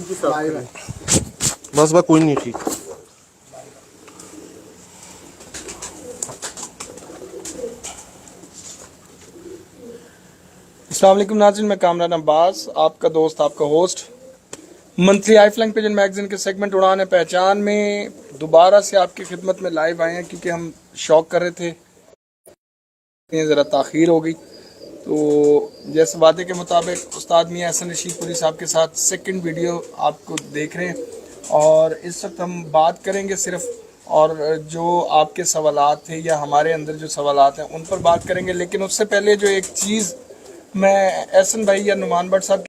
बस कोई नहीं ठीक। अस्सलाम वालेकुम नाज़रीन, मैं कामरान अब्बास, आपका दोस्त, आपका होस्ट। मंथली आई फ्लाइंग पिजन मैगजीन के सेगमेंट उड़ान है पहचान में दोबारा से आपकी खिदमत में लाइव आए हैं, क्योंकि हम शौक कर रहे थे, ज़रा ताख़ीर हो गई। तो जैसे वादे के मुताबिक उस्ताद मियां हसन रशीदपुरी साहब के साथ सेकंड वीडियो आपको देख रहे हैं, और इस वक्त हम बात करेंगे सिर्फ, और जो आपके सवालात थे या हमारे अंदर जो सवालात हैं उन पर बात करेंगे। लेकिन उससे पहले जो एक चीज़ मैं एहसन भाई या नुमान भट्ट साहब,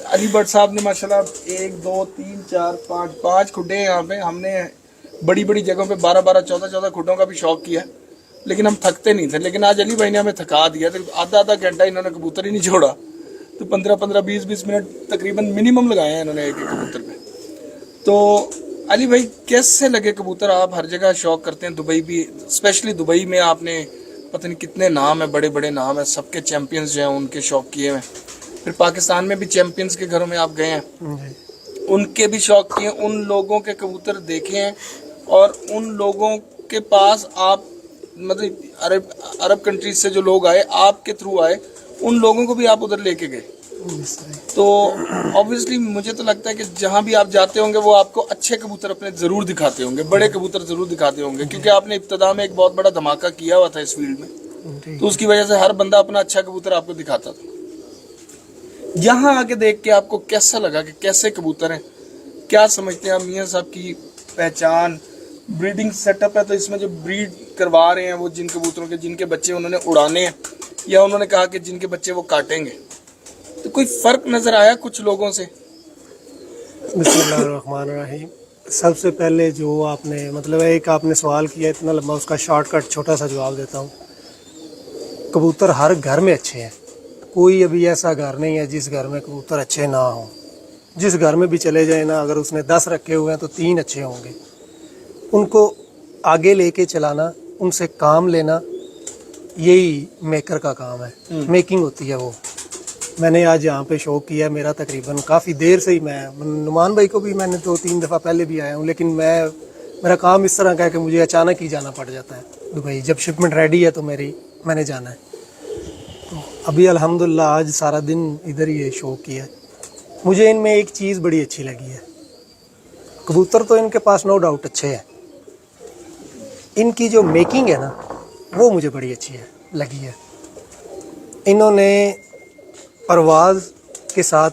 अली भट्ट साहब ने माशाल्लाह 1 2 3 4 5 खुड्डे हैं यहाँ पे। हमने बड़ी बड़ी जगहों पे 12 14 खुड्डों का भी शौक किया, लेकिन हम थकते नहीं थे। लेकिन आज अली भाई ने हमें थका दिया, तो आधा घंटा इन्होंने कबूतर ही नहीं छोड़ा, तो 15 20 मिनट तकरीबन मिनिमम लगाए हैं इन्होंने एक कबूतर पे। तो अली भाई, कैसे लगे कबूतर? आप हर जगह शौक करते हैं, दुबई भी, स्पेशली दुबई में आपने पता नहीं कितने नाम है, बड़े बड़े नाम है, सबके चैंपियंस जो हैं उनके शौक किए हैं। फिर पाकिस्तान में भी चैंपियंस के घरों में आप गए हैं, उनके भी शौक किए, उन लोगों के कबूतर देखे हैं, और उन लोगों के पास आप मतलब अरब कंट्रीज से जो लोग आए, आपके थ्रू आए, उन लोगों को भी आप उधर लेके गए। तो ऑब्वियसली मुझे तो लगता है कि जहाँ भी आप जाते होंगे वो आपको अच्छे कबूतर अपने ज़रूर दिखाते होंगे, बड़े कबूतर ज़रूर दिखाते होंगे, क्योंकि आपने इब्तदा में एक बहुत बड़ा धमाका किया हुआ था इस फील्ड में, तो उसकी वजह से हर बंदा अपना अच्छा कबूतर आपको दिखाता था। यहाँ आके देख के आपको कैसा लगा कि कैसे कबूतर हैं? क्या समझते हैं आप मियाँ साहब की पहचान? ब्रीडिंग सेटअप है, तो इसमें जो ब्रीड करवा रहे हैं वो जिन कबूतरों के जिनके बच्चे उन्होंने उड़ाने हैं, या उन्होंने कहा कि जिनके बच्चे वो काटेंगे, तो कोई फ़र्क नज़र आया कुछ लोगों से? बिस्मिल्लाहिर्रहमानिर्रहीम। सबसे पहले जो आपने मतलब एक आपने सवाल किया इतना लंबा, उसका शॉर्टकट छोटा सा जवाब देता हूँ। कबूतर हर घर में अच्छे हैं, कोई अभी ऐसा घर नहीं है जिस घर में कबूतर अच्छे ना हों। जिस घर में भी चले जाए ना, अगर उसने 10 रखे हुए हैं तो 3 अच्छे होंगे। उनको आगे लेके चलाना, उनसे काम लेना, यही मेकर का काम है, मेकिंग होती है वो। मैंने आज यहाँ पे शौक किया, मेरा तकरीबन काफ़ी देर से ही, मैं नुमान भाई को भी मैंने 2-3 दफ़ा पहले भी आया हूँ, लेकिन मेरा काम इस तरह का है कि मुझे अचानक ही जाना पड़ जाता है दुबई। जब शिपमेंट रेडी है तो मैंने जाना है। तो अभी अल्हम्दुलिल्लाह आज सारा दिन इधर ही शौक किया। मुझे इनमें एक चीज़ बड़ी अच्छी लगी है, कबूतर तो इनके पास नो डाउट अच्छे हैं, इनकी जो मेकिंग है ना वो मुझे बड़ी अच्छी लगी है। इन्होंने परवाज़ के साथ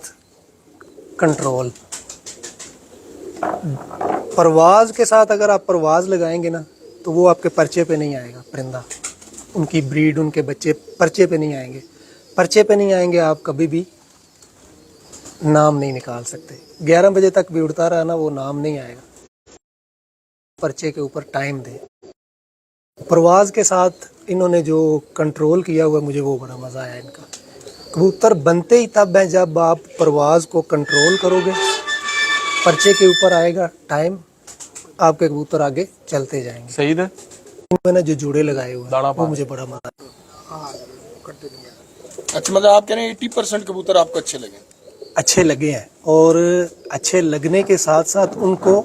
कंट्रोल, परवाज़ के साथ अगर आप परवाज़ लगाएंगे ना तो वो आपके पर्चे पे नहीं आएगा परिंदा, उनकी ब्रीड, उनके बच्चे पर्चे पे नहीं आएंगे। पर्चे पे नहीं आएंगे, आप कभी भी नाम नहीं निकाल सकते। 11 बजे तक भी उड़ता रहा ना, वो नाम नहीं आएगा। पर्चे के ऊपर टाइम दे। परवाज़ के साथ इन्होंने जो कंट्रोल किया हुआ, मुझे वो बड़ा मज़ा आया इनका। कबूतर बनते ही तब है जब आप परवाज़ को कंट्रोल करोगे, पर्चे के ऊपर आएगा टाइम, आपके कबूतर आगे चलते जाएंगे। सही है। मैंने जो जोड़े लगाए हुए हैं वो मुझे बड़ा मज़ा आया। अच्छा, मतलब आप कह रहे हैं 80% कबूतर आपको अच्छे लगे हैं, और अच्छे लगने के साथ साथ उनको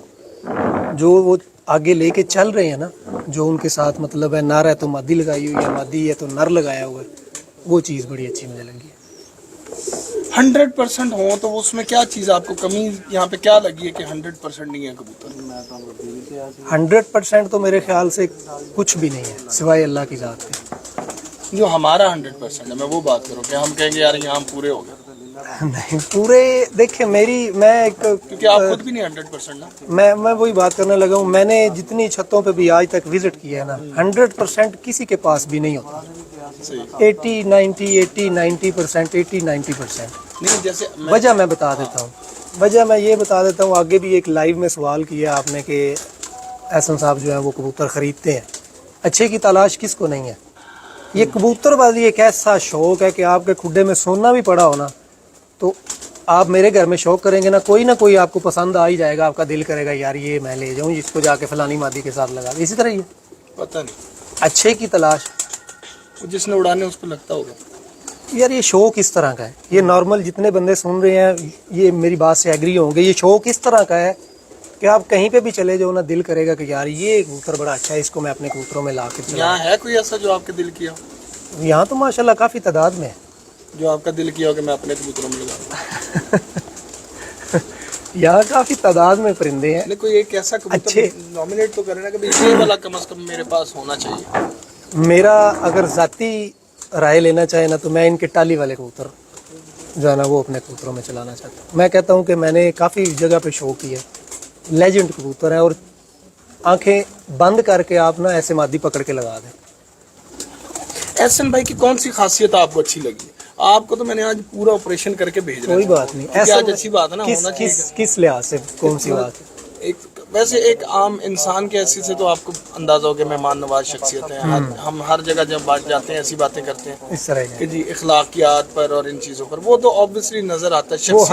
जो वो आगे लेके चल रहे हैं ना, जो उनके साथ मतलब है, नर है तो मादी लगाई हुई है, मादी है तो नर लगाया हुआ है, वो चीज़ बड़ी अच्छी मुझे लगी है। 100% हो तो उसमें क्या चीज़ आपको कमी यहाँ पे क्या लगी है कि 100% नहीं है कबूतर? 100% तो मेरे ख्याल से कुछ भी नहीं है सिवाय अल्लाह की ज़ात के। जो हमारा 100% है, मैं वो बात करूँ कि हम कहेंगे यार यहाँ हम पूरे हो गए। नहीं पूरे, देखिए क्योंकि आप खुद भी नहीं 100% ना। मैं वही बात करने लगा हूँ। मैंने जितनी छतों पे भी आज तक विजिट किया है ना, 100% किसी के पास भी नहीं होता। 80-90%, 80-90%। नहीं, जैसे वजह मैं बता देता हूँ, वजह मैं ये बता देता हूँ। आगे भी एक लाइव में सवाल किया आपने कि एहसन साहब जो है वो कबूतर ख़रीदते हैं, अच्छे की तलाश किसको नहीं है। ये कबूतरबाजी एक ऐसा शौक़ है कि आपके खुड्डे में सोना भी पड़ा हो ना, तो आप मेरे घर में शौक करेंगे ना कोई आपको पसंद आ ही जाएगा। आपका दिल करेगा यार ये मैं ले जाऊँ, इसको जाके फलानी मादी के साथ लगा। इसी तरह ही है, पता नहीं अच्छे की तलाश जिसने उड़ाने उस पर लगता होगा। यार ये शौक इस तरह का है, ये नॉर्मल जितने बंदे सुन रहे हैं ये मेरी बात से एग्री होंगे, ये शौक इस तरह का है कि आप कहीं पे भी चले जाओ ना, दिल करेगा कि यार ये कबूतर बड़ा अच्छा है, इसको मैं अपने कबूतरों में ला के यहाँ है कोई ऐसा जो आपके दिल किया हो? यहाँ तो माशाल्लाह काफ़ी तादाद में है जो आपका दिल किया हो कि मैं अपने कबूतरों में लगाऊं? यहाँ काफ़ी तादाद में परिंदे हैं। कोई एक ऐसा कबूतर अच्छे नॉमिनेट तो करे ना कि भाई ये वाला कम से कम मेरे पास होना चाहिए। मेरा अगर जाती राय लेना चाहे ना तो मैं इनके टाली वाले कबूतर जो है ना वो अपने कबूतरों में चलाना चाहता हूँ। मैं कहता हूँ कि मैंने काफ़ी जगह पे शो किया, लेजेंड कबूतर है और आंखें बंद करके आप ना ऐसे मादी पकड़ के लगा दें। एहसन भाई की कौन सी खासियत आपको अच्छी लगी? आपको तो मैंने आज पूरा ऑपरेशन करके भेज रहा कोई बात नहीं, ऐसा अच्छी बात है ना, होना चाहिए। किस लिहाज से कौन सी बात है? वैसे एक आम इंसान के हैसियत से तो आपको अंदाजा हो गया मेहमान नवाज शख्सियत है। हम हर जगह जब बात जाते हैं ऐसी बातें करते हैं इस तरह कि जी इखलाकियात पर और इन चीजों पर, वो तो ऑब्वियसली नजर आता है। वो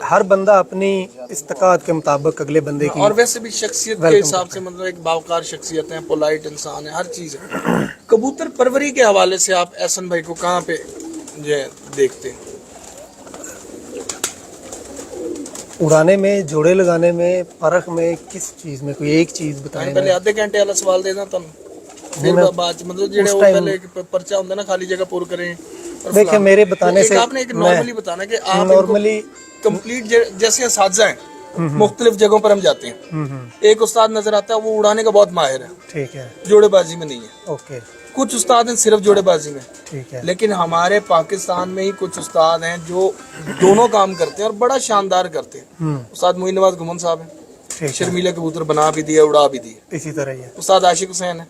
हर बंदा अपनी इस्तिकात के मुताबिक अगले बंदे की, और वैसे भी शख्सियत के हिसाब से मतलब एक बावकार शख्सियत है, पोलाइट इंसान है, हर चीज है। कबूतर परवरी के हवाले से आप एहसन भाई को कहाँ पे देखते हैं? उड़ाने में, जोड़े लगाने में, फर्क में, किस चीज में? कोई एक चीज बताएं। पहले आधे घंटे वाला सवाल देना तुम, फिर बात मतलब जेड़े वो पहले पर्चा होता है ना, खाली जगह पूर करें। देखिए मेरे बताने से आपने एक नॉर्मली बताना कि आप नॉर्मली कंप्लीट जैसे असातिज़ा हैं, मुख्तलिफ जगहों पर हम जाते हैं, एक उस्ताद नजर आता है वो उड़ाने का बहुत माहिर है, ठीक है, जोड़ेबाजी में नहीं है। ओके, कुछ उस्ताद हैं सिर्फ जोड़ेबाजी में, ठीक है। लेकिन हमारे पाकिस्तान में ही कुछ उस्ताद हैं जो दोनों काम करते हैं और बड़ा शानदार करते हैं। उस्ताद मोइन नवाज घुमन साहब हैं, शर्मीले कबूतर बना भी दिए, उड़ा भी दिए। इसी तरह ही है उस्ताद आशिक हुसैन है,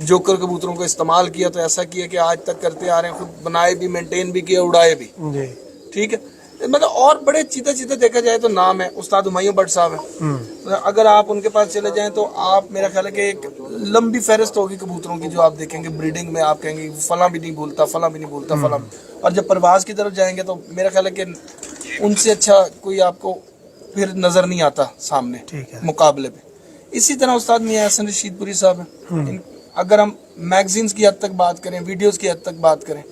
जोकर कबूतरों को इस्तेमाल किया तो ऐसा किया कि आज तक करते आ रहे हैं, खुद बनाए भी, मेंटेन भी किया, उड़ाए भी जी। ठीक है, मतलब और बड़े चीते चीते देखा जाए तो नाम है उस्ताद हुमायूं भट्ट साहब है। अगर आप उनके पास चले जाएं तो आप, मेरा ख्याल है कि एक लंबी फहरिस्त होगी कबूतरों की जो आप देखेंगे। ब्रीडिंग में आप कहेंगे फला भी नहीं भूलता, फला भी नहीं भूलता, फला। और जब परवाज की तरफ जाएंगे तो मेरा ख्याल है कि उनसे अच्छा कोई आपको फिर नजर नहीं आता सामने मुकाबले पे। इसी तरह उस्ताद मियां एहसन रशीदपुरी साहब है। अगर हम मैगजीन्स की हद तक बात करें, वीडियोस की हद तक बात करें,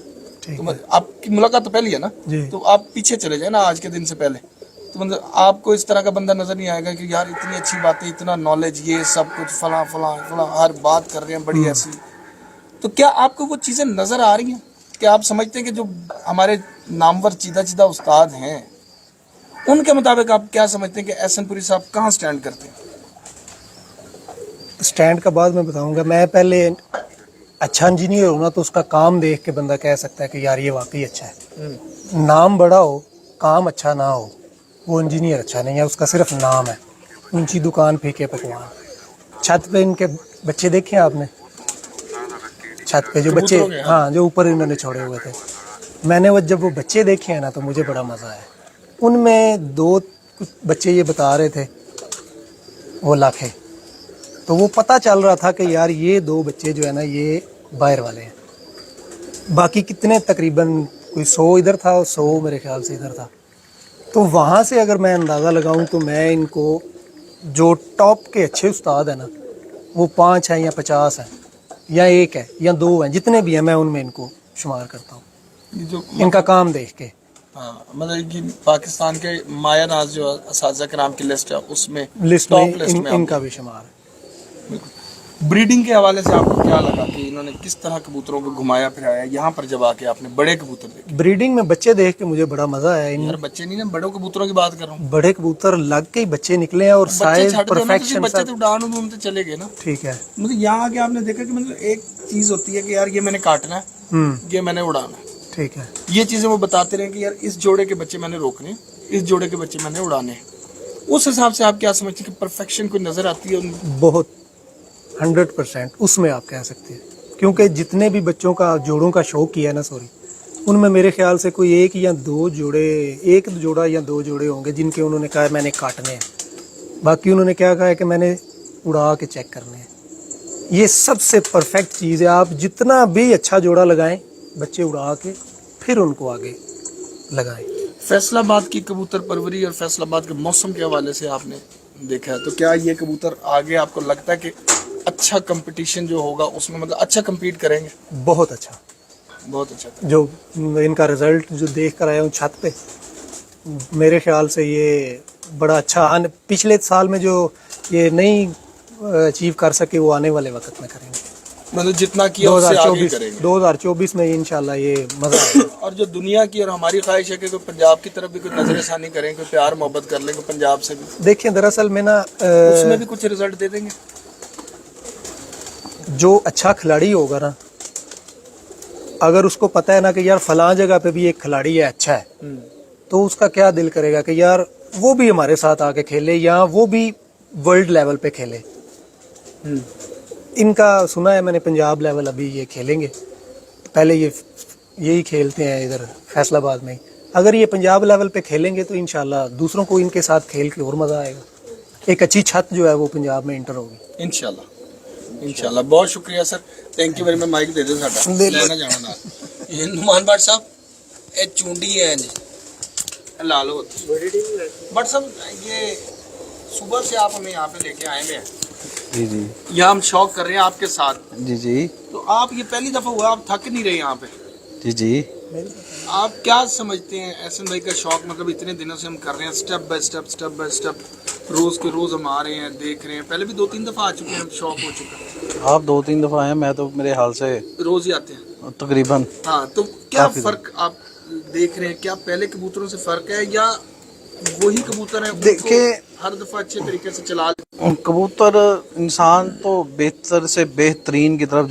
तो आपकी मुलाकात तो पहली है ना, तो आप पीछे चले जाए ना आज के दिन से पहले, तो मतलब आपको इस तरह का बंदा नजर नहीं आएगा कि यार इतनी अच्छी बातें, इतना नॉलेज, ये सब कुछ फला फला फला, हर बात कर रहे हैं बड़ी ऐसी। तो क्या आपको वो चीजें नजर आ रही हैं? क्या आप समझते हैं कि जो हमारे नामवर चीदा चीदा उस्ताद हैं उनके मुताबिक आप क्या समझते हैं कि एहसनपुरी साहब कहाँ स्टैंड करते हैं? स्टैंड का बाद में बताऊंगा। मैं पहले अच्छा इंजीनियर हो ना तो उसका काम देख के बंदा कह सकता है कि यार ये वाकई अच्छा है। नाम बड़ा हो, काम अच्छा ना हो, वो इंजीनियर अच्छा नहीं है, उसका सिर्फ नाम है। ऊंची दुकान फीके पकवान। छत पे इनके बच्चे देखे आपने? छत पे जो बच्चे, हाँ, जो ऊपर इन्होंने छोड़े हुए थे, मैंने वो जब वो बच्चे देखे हैं ना तो मुझे बड़ा मज़ा आया। उनमें दो कुछ बच्चे ये बता रहे थे वो लाखे, तो वो पता चल रहा था कि यार ये दो बच्चे जो है ना ये बाहर वाले हैं। बाकी कितने तकरीबन कोई 100 इधर था और 100 मेरे ख्याल से इधर था। तो वहाँ से अगर मैं अंदाज़ा लगाऊं तो मैं इनको, जो टॉप के अच्छे उस्ताद हैं ना, वो 5 हैं या 50 हैं या 1 है या 2 हैं, जितने भी हैं मैं उनमें इनको शुमार करता हूँ जो इनका काम देख के। हाँ, मतलब कि पाकिस्तान के माया नाज जो असातिज़ा कराम की लिस्ट है उसमें, लिस्ट में इनका भी शुमार है। ब्रीडिंग के हवाले से आपको क्या लगा कि इन्होंने किस तरह कबूतरों को घुमाया फिराया? यहाँ पर जब आके आपने बड़े कबूतर देखे? ब्रीडिंग में बच्चे देख के मुझे बड़ा मजा आया। यार बच्चे नहीं ना, बड़े कबूतरों की बात कर रहा हूँ। बड़े कबूतर लग के ही बच्चे निकले हैं और साइज परफेक्शन। बच्चे तो उड़ान उड़ून तो चले गए ना, ठीक है। मतलब यहाँ आके आपने देखा कि मतलब एक चीज होती है कि यार ये मैंने काटना है, ये मैंने उड़ाना है, ठीक है। ये चीजें वो बताते रहे कि यार इस जोड़े के बच्चे मैंने रोकने, इस जोड़े के बच्चे मैंने उड़ाने। उस हिसाब से आप क्या समझते हैं कि परफेक्शन कोई नजर आती है? बहुत 100% उसमें आप कह सकते हैं, क्योंकि जितने भी बच्चों का जोड़ों का शौक किया है ना, उनमें मेरे ख्याल से कोई एक या दो जोड़ा या दो जोड़े होंगे जिनके उन्होंने कहा मैंने काटने हैं। बाकी उन्होंने क्या कहा है कि मैंने उड़ा के चेक करने हैं। ये सबसे परफेक्ट चीज़ है। आप जितना भी अच्छा जोड़ा लगाएं, बच्चे उड़ा के फिर उनको आगे लगाएं। फैसलाबाद की कबूतर परवरी और फैसलाबाद के मौसम के हवाले से आपने देखा है, तो क्या ये कबूतर आगे आपको लगता है कि अच्छा कंपटीशन जो होगा उसमें मतलब अच्छा compete करेंगे? बहुत अच्छा। बहुत अच्छा था। जो इनका रिजल्ट जो देख कर आया हूँ छत पे, मेरे ख्याल से ये बड़ा अच्छा पिछले साल में जो ये नहीं अचीव कर सके वो आने वाले वक्त में करेंगे। मतलब जितना किया उससे आगे करेंगे। 2024 में इंशाल्लाह ये मजा आएगा। और जो दुनिया की और हमारी ख्वाहिश है कि कोई पंजाब की तरफ भी कोई नजरसानी करें, कोई प्यार मोहब्बत कर ले कोई पंजाब से भी। देखिए दरअसल में ना उसमें भी कुछ रिजल्ट दे देंगे। जो अच्छा खिलाड़ी होगा ना, अगर उसको पता है ना कि यार फलां जगह पे भी एक खिलाड़ी है अच्छा है, तो उसका क्या दिल करेगा कि यार वो भी हमारे साथ आके खेले या वो भी वर्ल्ड लेवल पे खेले। इनका सुना है मैंने पंजाब लेवल अभी ये खेलेंगे, पहले ये यही खेलते हैं इधर फैसलाबाद में। अगर ये पंजाब लेवल पे खेलेंगे तो इंशाल्लाह दूसरों को इनके साथ खेल के और मजा आएगा। एक अच्छी छत जो है वो पंजाब में इंटर होगी इंशाल्लाह। इंशाल्लाह। बहुत शुक्रिया sir, thank you very much. Mike दे दो साडा लेना जाना ना ये नुमान भट्ट साहब ये चूंडी है जी ला लो भट्ट साहब, ये सुबह से आप हमें यहाँ पे लेके आए हुए हैं। जी जी यहाँ हम शौक कर रहे हैं आपके साथ। जी जी तो आप ये पहली दफा हुआ, आप थक नहीं रहे यहाँ पे? जी जी। आप क्या समझते हैं एहसन भाई का शौक, मतलब इतने दिनों से हम कर रहे हैं, स्टेप बाय स्टेप रोज के रोज हम आ रहे हैं, देख रहे हैं। पहले भी 2-3 दफा आ चुके हैं, शौक हो चुका है। आप 2-3 दफा आए, मैं तो मेरे हाल से रोज ही आते हैं तकरीबन। हाँ, तो क्या फर्क आप देख रहे हैं? क्या पहले कबूतरों से फर्क है या वही कबूतर है? देखिए हर दफा अच्छे तरीके से चला कबूतर इंसान तो बेहतर से बेहतरीन की तरफ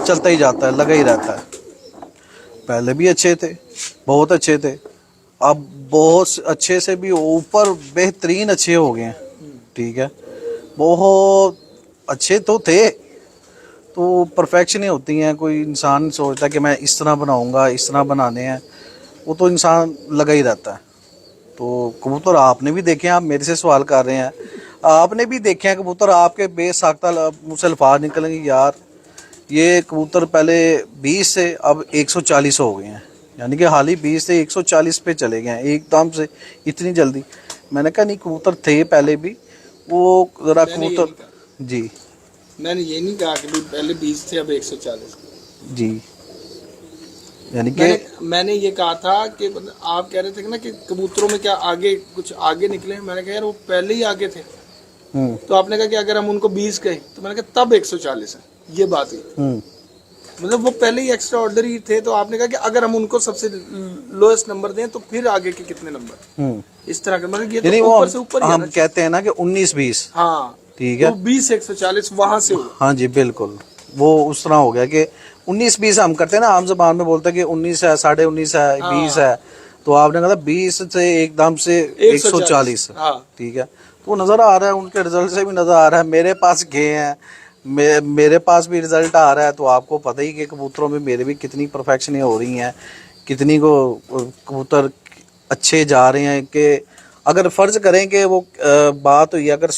चलता ही जाता है, लगा ही रहता है। पहले भी अच्छे थे, बहुत अच्छे थे, अब बहुत अच्छे से भी ऊपर बेहतरीन अच्छे हो गए हैं। ठीक है, बहुत अच्छे तो थे, तो परफेक्शन ही होती हैं। कोई इंसान सोचता है कि मैं इस तरह बनाऊंगा, इस तरह बनाने हैं, वो तो इंसान लगा ही रहता है। तो कबूतर आपने भी देखे हैं, आप मेरे से सवाल कर रहे हैं, आपने भी देखे हैं कबूतर, आपके बेसाख्ता मुँह से अल्फाज निकलेंगे यार ये कबूतर पहले 20 से अब 140 हो गए हैं, यानी कि हाल ही 20 से 140 पे चले गए हैं एकदम से, इतनी जल्दी। मैंने कहा नहीं, कबूतर थे पहले भी, वो ज़रा कबूतर। जी, मैंने ये नहीं कहा कि पहले 20 थे अब 140। जी, यानी कि मैंने ये कहा था कि आप कह रहे थे कि ना कि कबूतरों में क्या आगे कुछ आगे निकले। मैंने कहा यार वो पहले ही आगे थे। तो आपने कहा कि अगर हम उनको 20 कहें, तो मैंने कहा तब 140 है, ये बात ही। मतलब वो पहले ही एक्स्ट्रा ऑर्डनरी थे, तो आपने कहा कि अगर हम उनको सबसे लोएस्ट नंबर दें तो फिर आगे के कितने नंबर, इस तरह का। मतलब ये तो ऊपर से ऊपर हम कहते हैं ना कि 19-20। हाँ ठीक है, तो 20-140 वहां से हुआ। हाँ जी बिल्कुल, वो उस तरह हो गया कि 19-20 हम करते हैं ना, आम जबान में बोलते हैं कि 19 है, 19.5 है, 20 है, तो आपने कहा 20 से एकदम से 140। ठीक है, तो नज़र आ रहा है, उनके रिजल्ट से भी नज़र आ रहा है, मेरे पास गए हैं, मेरे पास भी रिजल्ट आ रहा है। तो आपको पता ही कि कबूतरों में मेरे भी कितनी परफेक्शनें हो रही हैं, कितनी को कबूतर अच्छे जा रहे हैं। कि अगर फ़र्ज़ करें कि वो बात हुई अगर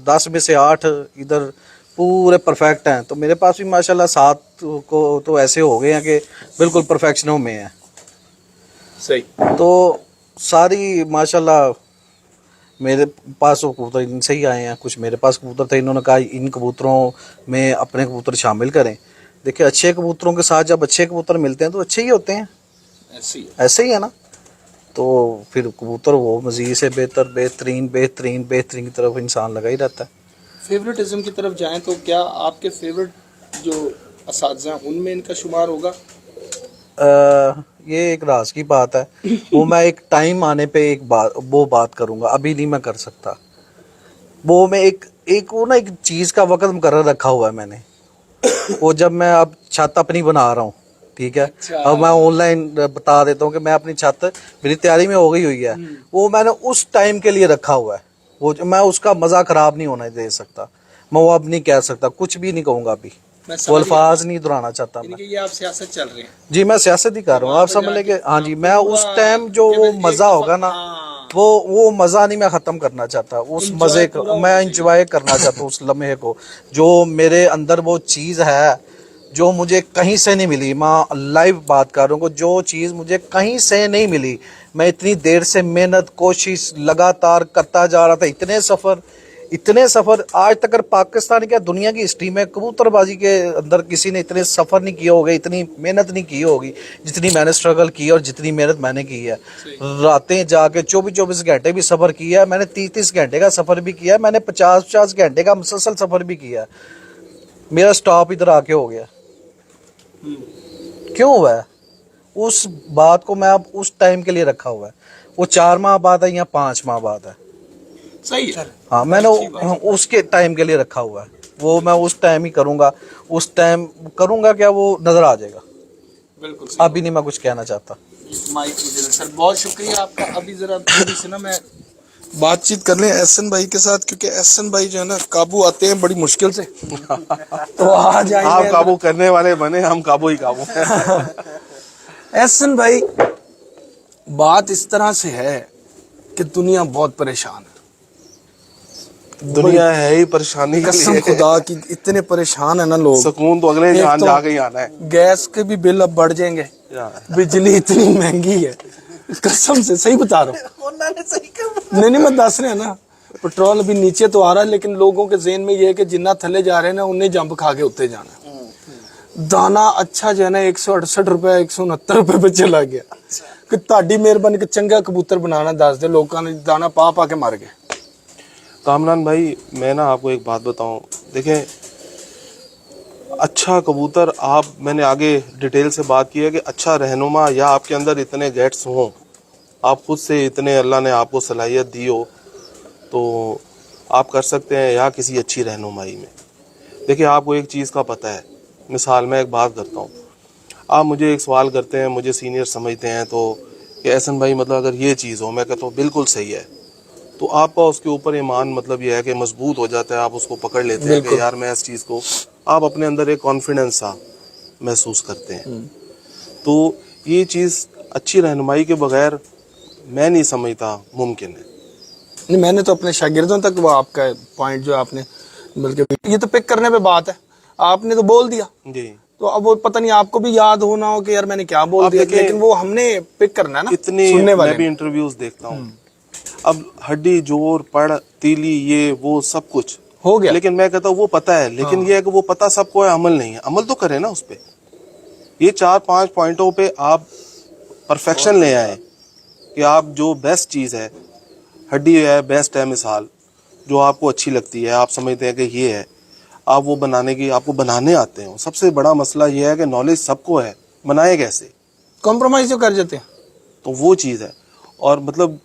10 में से 8 इधर पूरे परफेक्ट हैं, तो मेरे पास भी माशाल्लाह 7 को तो ऐसे हो गए हैं कि बिल्कुल परफेक्शनों में हैं। सही। तो सारी माशाल्लाह मेरे पास वो कबूतर इनसे ही आए हैं। कुछ मेरे पास कबूतर थे, इन्होंने कहा इन कबूतरों में अपने कबूतर शामिल करें। देखिए अच्छे कबूतरों के साथ जब अच्छे कबूतर मिलते हैं तो अच्छे ही होते हैं, ऐसे ही है ना। तो फिर कबूतर वो मज़ीद से बेहतर बेहतरीन की तरफ इंसान लगा ही रहता है। फेवरेटिज्म की तरफ जाएं तो क्या आपके फेवरेट जो असातिज़ा हैं उनमें इनका शुमार होगा? ये एक राज की बात है, वो मैं एक टाइम आने पे वो बात करूंगा, अभी नहीं मैं कर सकता। वो मैं एक वो ना एक चीज़ का वक़्त मुकर्रर रखा हुआ है मैंने, वो जब मैं अब छत अपनी बना रहा हूँ, ठीक है। अच्छा। अब मैं ऑनलाइन बता देता हूँ कि मैं अपनी छत मेरी तैयारी में हो गई हुई है, वो मैंने उस टाइम के लिए रखा हुआ है। वो मैं उसका मज़ा ख़राब नहीं होने दे सकता, मैं वो अब नहीं कह सकता, कुछ भी नहीं कहूँगा अभी, वो अल्फाज नहीं दोहराना चाहता मैं। ये आप सियासत चल रहे हैं? जी मैं सियासत ही कर रहा हूँ, आप समझ लेंगे। हाँ जी, मैं उस टाइम जो वो मज़ा होगा ना, वो मज़ा नहीं मैं ख़त्म करना चाहता, उस मज़े को मैं इंजॉय करना चाहता हूँ, उस लम्हे को। जो मेरे अंदर वो चीज़ है जो मुझे कहीं से नहीं मिली, मैं लाइव बात कर रहा हूँ, जो चीज़ मुझे कहीं से नहीं मिली। मैं इतनी देर से मेहनत कोशिश लगातार करता जा रहा था, इतने सफ़र, इतने सफर आज तक पाकिस्तान क्या दुनिया की हिस्ट्री में कबूतरबाजी के अंदर किसी ने इतने सफर नहीं किए होंगे, इतनी मेहनत नहीं की होगी जितनी मैंने स्ट्रगल की और जितनी मेहनत मैंने की है। रातें जाके 24-24 घंटे भी सफर किया है मैंने, 30-30 घंटे का सफर भी किया है मैंने, 50-50 घंटे का मुसलसल सफर भी किया है। मेरा स्टॉप इधर आके हो गया। क्यों हुआ है? उस बात को मैं अब उस टाइम के लिए रखा हुआ है। वो 4 माह बाद है या 5 माह बाद है, सही है। हाँ मैंने उसके टाइम के लिए रखा हुआ है। वो मैं उस टाइम ही करूंगा, उस टाइम करूंगा क्या वो नजर आ जाएगा। बिल्कुल सही। अभी नहीं मैं कुछ कहना चाहता। माइक मुझे सर बहुत शुक्रिया आपका। अभी जरा थोड़ी सी ना मैं बातचीत कर लें एहसन भाई के साथ, क्योंकि एहसन भाई जो है ना काबू आते हैं बड़ी मुश्किल से। तो आज आप काबू करने वाले बने, हम काबू ही काबू। एहसन भाई बात इस तरह से है कि दुनिया बहुत परेशान है। दुनिया है ही परेशानी के कसम लिए। खुदा की इतने परेशान है ना लोग। सुकून तो अगले एक जहान तो जाके ही आना है। गैस के भी बिल अब बढ़ जाएंगे, बिजली इतनी महंगी है, कसम से सही बता रहा हूँ। नहीं मैं दस रहे हैं ना, पेट्रोल अभी नीचे तो आ रहा है लेकिन लोगों के ज़हन में ये है कि जिन्ना थले जा रहे हैं ना उन्हें जंप खा के उत्ते जाना। दाना अच्छा जो है ना 168 रुपए 169 रुपए पे चला गया। कि ताड़ी मेहरबानी के चंगा कबूतर बनाना दस दे, लोगों ने दाना पा पा के मार गए। कामरान भाई मैं ना आपको एक बात बताऊं, देखें अच्छा कबूतर आप, मैंने आगे डिटेल से बात की है कि अच्छा रहनुमा या आपके अंदर इतने गेट्स हों, आप खुद से इतने अल्लाह ने आपको सलाहियत दी हो तो आप कर सकते हैं या किसी अच्छी रहनुमाई में। देखिए आपको एक चीज़ का पता है, मिसाल मैं एक बात करता हूँ, आप मुझे एक सवाल करते हैं, मुझे सीनियर समझते हैं तो कि एहसन भाई मतलब अगर ये चीज़ हो, मैं कहता हूँ बिल्कुल सही है, तो आपका उसके ऊपर ईमान मतलब ये है कि मजबूत हो जाता है, आप उसको पकड़ लेते हैं कि यार मैं इस चीज़ को, आप अपने अंदर एक कॉन्फिडेंस सा महसूस करते हैं। तो ये चीज़ अच्छी रहनुमाई के बगैर मैं नहीं समझता मुमकिन है। नहीं मैंने तो अपने शागिर्दों तक वो आपका पॉइंट जो आपने बल्कि ये तो पिक करने पे बात है, आपने तो बोल दिया जी, तो अब वो पता नहीं आपको भी याद हो ना हो कि यार मैंने क्या बोल दिया, लेकिन वो हमने पिक करना है ना इतनी सुनने वाले मैं भी इंटरव्यूज देखता हूँ, अब हड्डी जोर पड़ तीली ये वो सब कुछ हो गया, लेकिन मैं कहता हूँ वो पता है, लेकिन ये है कि वो पता सबको है, अमल नहीं है। अमल तो करें ना उस पे। ये 4-5 पॉइंटों पे आप परफेक्शन ले आए कि आप जो बेस्ट चीज़ है, हड्डी है बेस्ट है मिसाल, जो आपको अच्छी लगती है, आप समझते हैं कि ये है, आप वो बनाने की, आपको बनाने आते हैं। सबसे बड़ा मसला ये है कि नॉलेज सबको है, बनाए कैसे, कॉम्प्रोमाइज जो कर जाते हैं, तो वो चीज़ है। और मतलब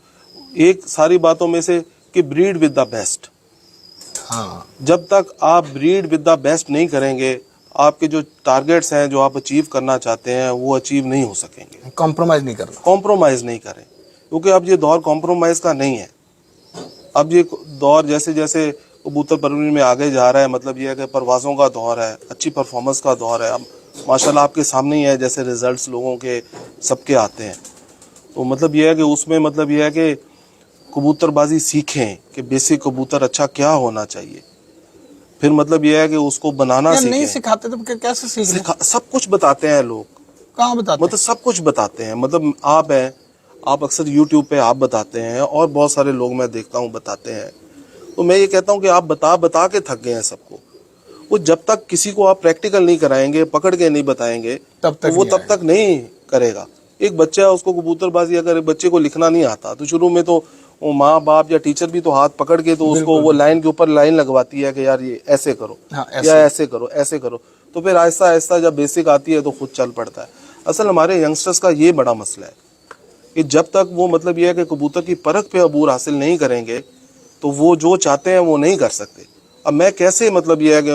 एक सारी बातों में से कि ब्रीड विद द बेस्ट, हाँ जब तक आप ब्रीड विद द बेस्ट नहीं करेंगे, आपके जो टारगेट्स हैं जो आप अचीव करना चाहते हैं वो अचीव नहीं हो सकेंगे। कॉम्प्रोमाइज नहीं करना, कॉम्प्रोमाइज़ नहीं करें, क्योंकि अब ये दौर कॉम्प्रोमाइज़ का नहीं है। अब ये दौर जैसे जैसे कबूतर परवरी में आगे जा रहा है, मतलब ये है कि परवाज़ों का दौर है, अच्छी परफॉर्मेंस का दौर है। अब माशाल्लाह आपके सामने ही है जैसे रिजल्ट्स लोगों के सबके आते हैं, तो मतलब ये है कि उसमें मतलब ये है कि कबूतरबाजी सीखें कि बेसिक कबूतर अच्छा क्या होना चाहिए, फिर मतलब ये है कि उसको बनाना नहीं सीखें। सिखाते तो कैसे सीख सब कुछ बताते हैं लोग, कहाँ बताते मतलब सब कुछ बताते हैं। मतलब आप हैं, आप अक्सर YouTube पे आप बताते हैं और बहुत सारे लोग मैं देखता हूँ बताते हैं, तो मैं ये कहता हूँ कि आप बता के थक गए हैं सबको। वो जब तक किसी को आप प्रैक्टिकल नहीं कराएंगे, पकड़ के नहीं बताएंगे, तब तक तो वो नहीं तब तक नहीं करेगा। एक बच्चा है, उसको कबूतरबाजी, अगर बच्चे को लिखना नहीं आता तो शुरू में तो वो माँ बाप या टीचर भी तो हाथ पकड़ के तो उसको वो लाइन के ऊपर लाइन लगवाती है कि यार ये ऐसे करो, हाँ, या ऐसे करो, ऐसे करो, तो फिर आहिस्ता आहिस्ता जब बेसिक आती है तो खुद चल पड़ता है। असल हमारे यंगस्टर्स का ये बड़ा मसला है कि जब तक वो मतलब ये है कि कबूतर की परख पे अबूर हासिल नहीं करेंगे तो वो जो चाहते हैं वो नहीं कर सकते। अब मैं कैसे, मतलब ये है कि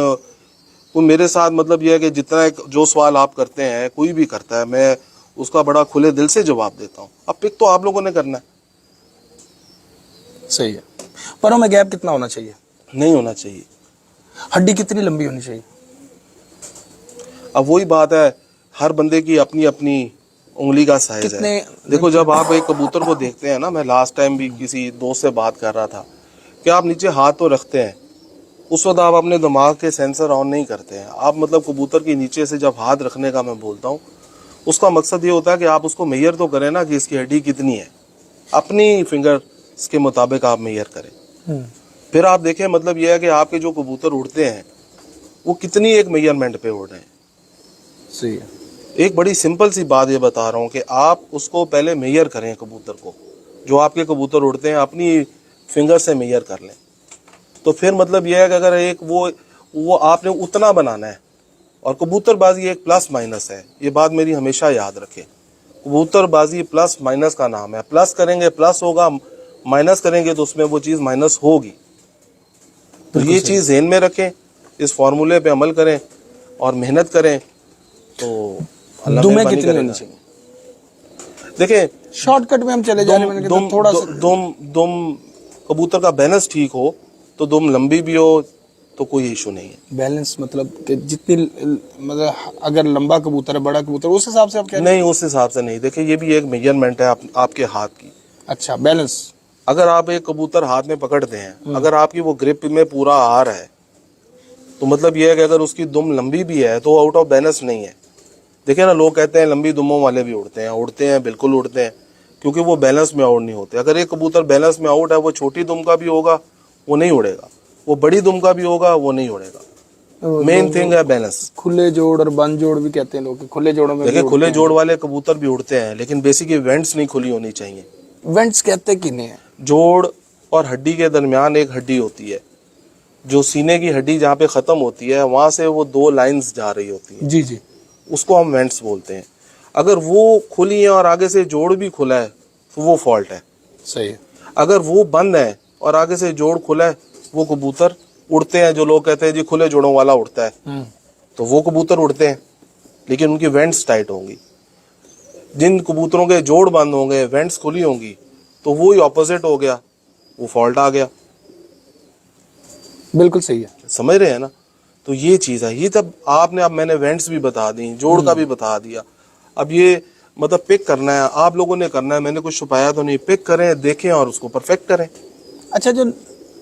वो मेरे साथ मतलब ये है कि जितना जो सवाल आप करते हैं कोई भी करता है, मैं उसका बड़ा खुले दिल से जवाब देता हूँ। अब पिक तो आप लोगों ने करना है। सही है, परों में गैप कितना होना चाहिए, नहीं होना चाहिए। हड्डी कितनी लंबी होनी चाहिए, अब वही बात है, हर बंदे की अपनी अपनी उंगली का साइज है। देखो जब आप एक कबूतर को देखते हैं ना, मैं लास्ट टाइम भी किसी दोस्त से बात कर रहा था कि आप नीचे हाथ तो रखते हैं, उस वक्त आप अपने दिमाग के सेंसर ऑन नहीं करते हैं। आप मतलब कबूतर के नीचे से जब हाथ रखने का मैं बोलता हूँ, उसका मकसद ये होता है कि आप उसको मेजर तो करें ना कि इसकी हड्डी कितनी है, अपनी फिंगर के मुताबिक आप मेजर करें। फिर आप देखें मतलब यह है कि आपके जो कबूतर उड़ते हैं वो कितनी एक मेजरमेंट पे उड़ रहे हैं। सही है। एक बड़ी सिंपल सी बात ये बता रहा हूँ कि आप उसको पहले मेजर करें, कबूतर को, जो आपके कबूतर उड़ते हैं अपनी फिंगर से मेजर कर लें। तो फिर मतलब यह है कि अगर एक वो आपने उतना बनाना है, और कबूतरबाजी एक प्लस माइनस है, ये बात मेरी हमेशा याद रखें। कबूतरबाजी प्लस माइनस का नाम है, प्लस करेंगे प्लस होगा, माइनस करेंगे तो उसमें वो चीज़ माइनस होगी। तो ये चीज़ ध्यान में रखें, इस फॉर्मूले पे अमल करें और मेहनत करें तो अल्लाह दुमे मेहरबानी कितनी करेगा। होनी चाहिए? देखिए शॉर्टकट में हम चले जा रहे हैं, मैंने कहा थोड़ा सा दुम कबूतर का बैलेंस ठीक हो तो दुम लंबी भी हो तो कोई इशू नहीं है। बैलेंस मतलब कि जितनी मतलब अगर लंबा कबूतर है, बड़ा कबूतर, उस हिसाब से आप कह रहे हैं? नहीं, उस हिसाब से नहीं। देखिए ये भी एक मेजरमेंट है आपके हाथ की। अच्छा, बैलेंस। अगर आप एक कबूतर हाथ में पकड़ते हैं, अगर आपकी वो ग्रिप में पूरा आ रहा है तो मतलब ये है कि अगर उसकी दुम लंबी भी है तो आउट ऑफ बैलेंस नहीं है। देखिए ना, लोग कहते हैं लंबी दुमों वाले भी उड़ते हैं, बिल्कुल उड़ते हैं, क्योंकि वो बैलेंस में आउट नहीं होते। अगर एक कबूतर बैलेंस में आउट है, वो छोटी दुम का भी होगा वो नहीं उड़ेगा, वो बड़ी दुम का भी होगा वो नहीं उड़ेगा। मेन थिंग है बैलेंस। खुले जोड़ और बंद जोड़ भी कहते हैं लोग, खुले जोड़ों में देखिए खुले जोड़ वाले कबूतर भी उड़ते हैं, लेकिन बेसिकली वेंट्स नहीं खुली होनी चाहिए। वेंट्स कहते कि नहीं है? जोड़ और हड्डी के दरमियान एक हड्डी होती है, जो सीने की हड्डी जहाँ पे खत्म होती है वहां से वो दो लाइंस जा रही होती है, जी जी, उसको हम वेंट्स बोलते हैं। अगर वो खुली है और आगे से जोड़ भी खुला है तो वो फॉल्ट है। सही है। अगर वो बंद है और आगे से जोड़ खुला है, वो कबूतर उड़ते हैं। जो लोग कहते हैं जी खुले जोड़ों वाला उड़ता है, तो वो कबूतर उड़ते हैं, लेकिन उनकी वेंट्स टाइट होंगी। जिन कबूतरों के जोड़ बंद होंगे, वेंट्स खुली होंगी, तो वो ही ऑपोजिट हो गया, वो फॉल्ट आ गया। बिल्कुल सही है। समझ रहे हैं ना? तो ये चीज़ है। ये तब आपने, अब मैंने वेंट्स भी बता दी, जोड़ का भी बता दिया। अब ये मतलब पिक करना है, आप लोगों ने करना है, मैंने कुछ छुपाया तो नहीं। पिक करें, देखें और उसको परफेक्ट करें। अच्छा, जो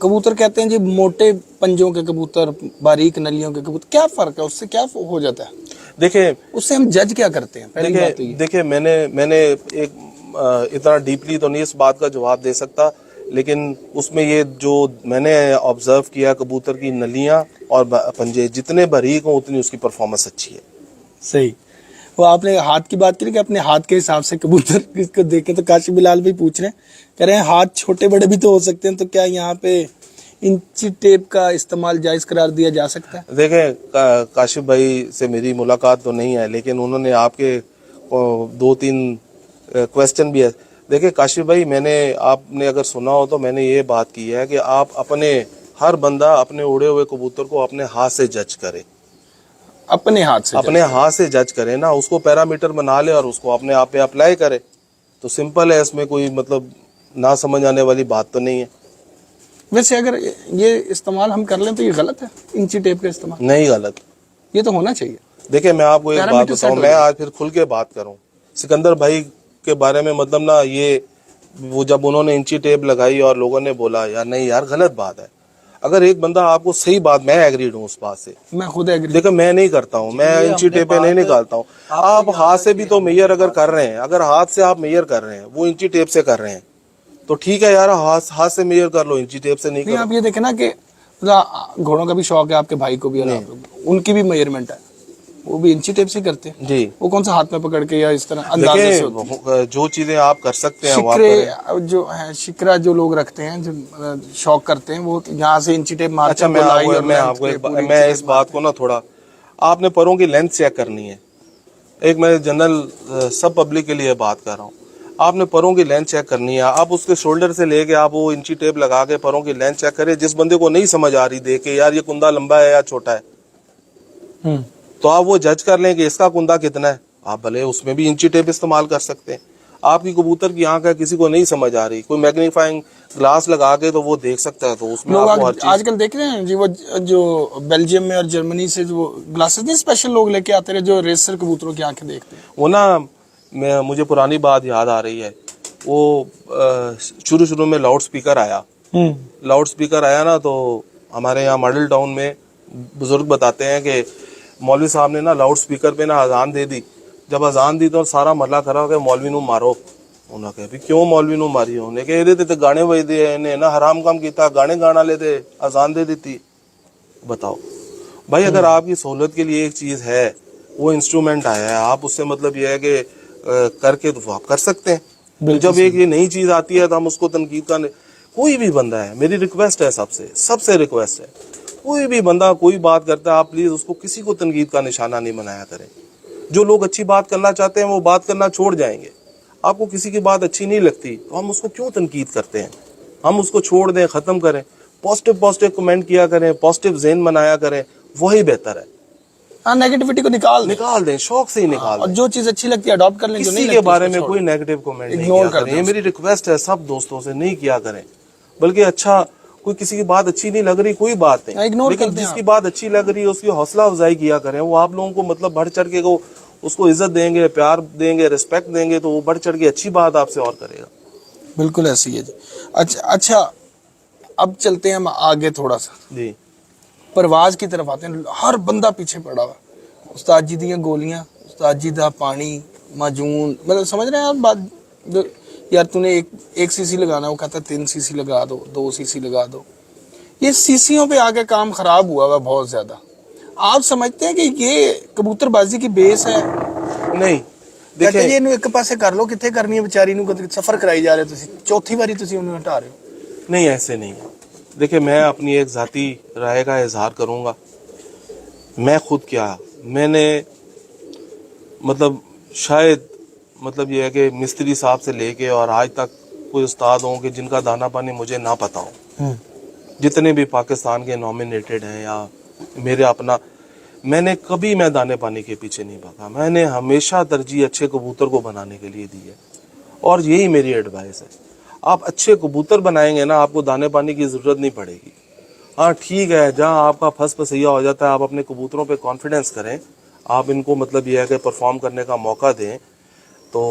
कबूतर कहते हैं जी मोटे पंजों के कबूतर, बारीक नलियों के कबूतर, क्या फर्क है? उससे क्या हो जाता है? देखें, उससे हम जज क्या करते हैं? पहली बात तो ये। देखिए मैंने एक इतना डीपली तो नहीं इस बात का जवाब दे सकता, लेकिन उसमें ये जो मैंने ऑब्जर्व किया, कबूतर की नलियां और पंजे जितने बारीक हों उतनी उसकी परफॉर्मेंस अच्छी है। सही। वो आपने हाथ की बात की कि अपने हाथ के हिसाब से कबूतर किसको देखें, तो काशी बिलाल भी पूछ रहे हैं, कह रहे हैं हाथ छोटे बड़े भी तो हो सकते हैं, तो क्या यहाँ पे इंची टेप का इस्तेमाल जायज करार दिया जा सकता है? देखें, काशिफ भाई से मेरी मुलाकात तो नहीं है, लेकिन उन्होंने आपके 2-3 क्वेश्चन भी है। देखिए काशिफ भाई, आपने अगर सुना हो तो मैंने ये बात की है कि आप हर बंदा अपने उड़े हुए कबूतर को अपने हाथ से जज करे। अपने हाथ से अपने हाथ से जज करे ना, उसको पैरामीटर बना ले और उसको अपने आप पे अप्लाई करे, तो सिंपल है। इसमें कोई मतलब ना समझ आने वाली बात तो नहीं है। वैसे अगर ये इस्तेमाल हम कर लें तो ये गलत है, इंची टेप का इस्तेमाल? नहीं गलत, ये तो होना चाहिए। देखिए मैं आपको एक बात पैरामीटर बताऊं, सेट मैं आज फिर खुल के बात करूं सिकंदर भाई के बारे में। मतलब ना, ये वो जब उन्होंने इंची टेप लगाई और लोगों ने बोला यार नहीं यार गलत बात है। अगर एक बंदा आपको सही बात, मैं एग्रीड हूँ उस बात से, मैं खुद एग्री। देखो मैं नहीं करता हूँ, मैं इंची टेपें नहीं निकालता हूँ। आप हाथ से भी तो मेजर अगर कर रहे हैं, अगर हाथ से आप मेजर कर रहे हैं, वो इंची टेप से कर रहे हैं, तो ठीक है यार, हाथ से मेजर कर लो, इंची टेप से नहीं नहीं, करो। आप ये देखें ना कि घोड़ों का भी शौक है आपके भाई को भी, और आप लोग, उनकी भी मेजरमेंट है, वो भी इंची टेप से करते हैं जी। वो कौन सा हाथ में पकड़ के या इस तरह अंदाजे से होती है? देखिए जो चीजें आप कर सकते हैं वो आप करें। शिकरे जो है, शिकरा जो लोग रखते हैं, जो शौक करते हैं, वो यहाँ से इंची टेप मारते अच्छा, हैं, मैं गोलाई और आपको लेंथ पे पूरी मैं इंची इस टेप बात को ना थोड़ा, आपने परों की लेंथ चेक करनी है। एक मैं जनरल सब पब्लिक के लिए बात कर रहा हूँ। आपने परों की लेंथ चेक करनी है। आप उसके शोल्डर से लेके आप वो इंची टेप लगा के परों की लेंथ चेक करें। जिस बंदे को नहीं समझ आ रही देखे यार ये कुंदा लंबा है या छोटा है, तो आप वो जज कर लें कि इसका कुंदा कितना है। आप भले उसमें भी इंची टेप इस्तेमाल कर सकते हैं। आपकी कबूतर की आंख है, किसी को नहीं समझ आ रही, कोई मैग्नीफाइंग ग्लास लगा के तो वो देख सकता है, तो उसमें लोग आपको हर चीज। आजकल देख रहे हैं जी, वो जो बेल्जियम में और जर्मनी से जो ग्लासेस नहीं स्पेशल लोग लेके आते रहे, जो रेसर कबूतरों की आंखें देखते हैं। वो ना, मुझे पुरानी बात याद आ रही है। वो शुरू में लाउड स्पीकर आया ना, तो हमारे यहाँ मॉडल टाउन में बुजुर्ग बताते हैं कि मौलवी साहब ने ना लाउड स्पीकर पे ना अजान दे दी। जब अजान दी तो सारा मरला खड़ा हो गया, मौलवी नू मारो, उन्हें कहा भी क्यों मौलवी नु मारी उन्हें कहा ਇਹਦੇ ਤੇ गाने बजदे हैं इन्हें ना हराम काम किया गाने गाना लेते अजान दे देती। बताओ भाई अगर आपकी सहूलत के लिए एक चीज है वो इंस्ट्रूमेंट आया है आप उससे मतलब ये है कि करके तो आप कर सकते हैं। जब एक ये नई चीज आती है तो हम उसको तनकीद का कोई भी बंदा है मेरी रिक्वेस्ट है सबसे रिक्वेस्ट है कोई भी बंदा कोई बात करता है आप प्लीज उसको किसी को तनकीद का निशाना नहीं बनाया करें। जो लोग अच्छी बात करना चाहते हैं वो बात करना छोड़ जाएंगे। आपको किसी की बात अच्छी नहीं लगती तो हम उसको क्यों तनकीद करते हैं, हम उसको छोड़ दें, खत्म करें। पॉजिटिव कमेंट किया करें, पॉजिटिव ज़हन बनाया करें, वही बेहतर है। हाँ, नेगेटिविटी को निकाल दें, शौक से ही निकाल और दें। जो चीज अच्छी लगती है अडॉप्ट कर लें, जो नहीं किसी के बारे में कोई नेगेटिव कमेंट नहीं इग्नोर किया कर करें। ये मेरी रिक्वेस्ट है सब दोस्तों से, नहीं किया करें। बल्कि अच्छा कोई किसी की बात अच्छी नहीं लग रही कोई बात नहीं, इग्नोर लेकिन करते हैं जिसकी बात अच्छी लग रही है उसकी हौसला अफजाई किया करें। वो आप लोगों को मतलब बढ़ चढ़ के को उसको इज्जत देंगे, प्यार देंगे, रिस्पेक्ट देंगे तो वो बढ़ चढ़ के अच्छी बात आपसे और करेगा। बिल्कुल ऐसी है जी। अच्छा अब चलते हैं हम आगे थोड़ा सा जी परवाज की तरफ आते हैं। हर बंदा पीछे पड़ा हुआ, उस्ताद जी दी गोलियां, उस्ताद जी दा पानी, माजून, मतलब समझ रहे हैं आप बात। यार तूने एक सीसी लगाना, वो कहता 3 सीसी लगा दो, 2 सीसी लगा दो। ये सीसियों पे आके काम खराब हुआ बहुत ज्यादा। आप समझते हैं कि ये कबूतरबाजी की बेस है? नहीं देखिए ये ਇਹਨੂੰ ਇੱਕ ਪਾਸੇ ਕਰ ਲੋ, ਕਿੱਥੇ ਕਰਨੀ ਹੈ ਵਿਚਾਰੀ ਨੂੰ, सफर कराई जा रहे ਤੁਸੀਂ, चौथी बारी ਤੁਸੀਂ ਉਹਨੂੰ हटा रहे हो। नहीं ऐसे नहीं है। देखिए मैं अपनी एक जाती राय का इजहार करूंगा। मैं खुद क्या मैंने मतलब शायद मतलब ये है कि मिस्त्री साहब से लेके और आज तक कोई उस्ताद हों कि जिनका दाना पानी मुझे ना पता हो, जितने भी पाकिस्तान के नॉमिनेटेड हैं या मेरे अपना, मैंने कभी मैं दाने पानी के पीछे नहीं भागा। मैंने हमेशा तरजीह अच्छे कबूतर को बनाने के लिए दी है और यही मेरी एडवाइस है। आप अच्छे कबूतर बनाएंगे ना, आपको दाने पानी की ज़रूरत नहीं पड़ेगी। हाँ ठीक है, जहाँ आपका फंस फसैया हो जाता है आप अपने कबूतरों पे कॉन्फिडेंस करें, आप इनको मतलब यह है कि परफॉर्म करने का मौका दें, तो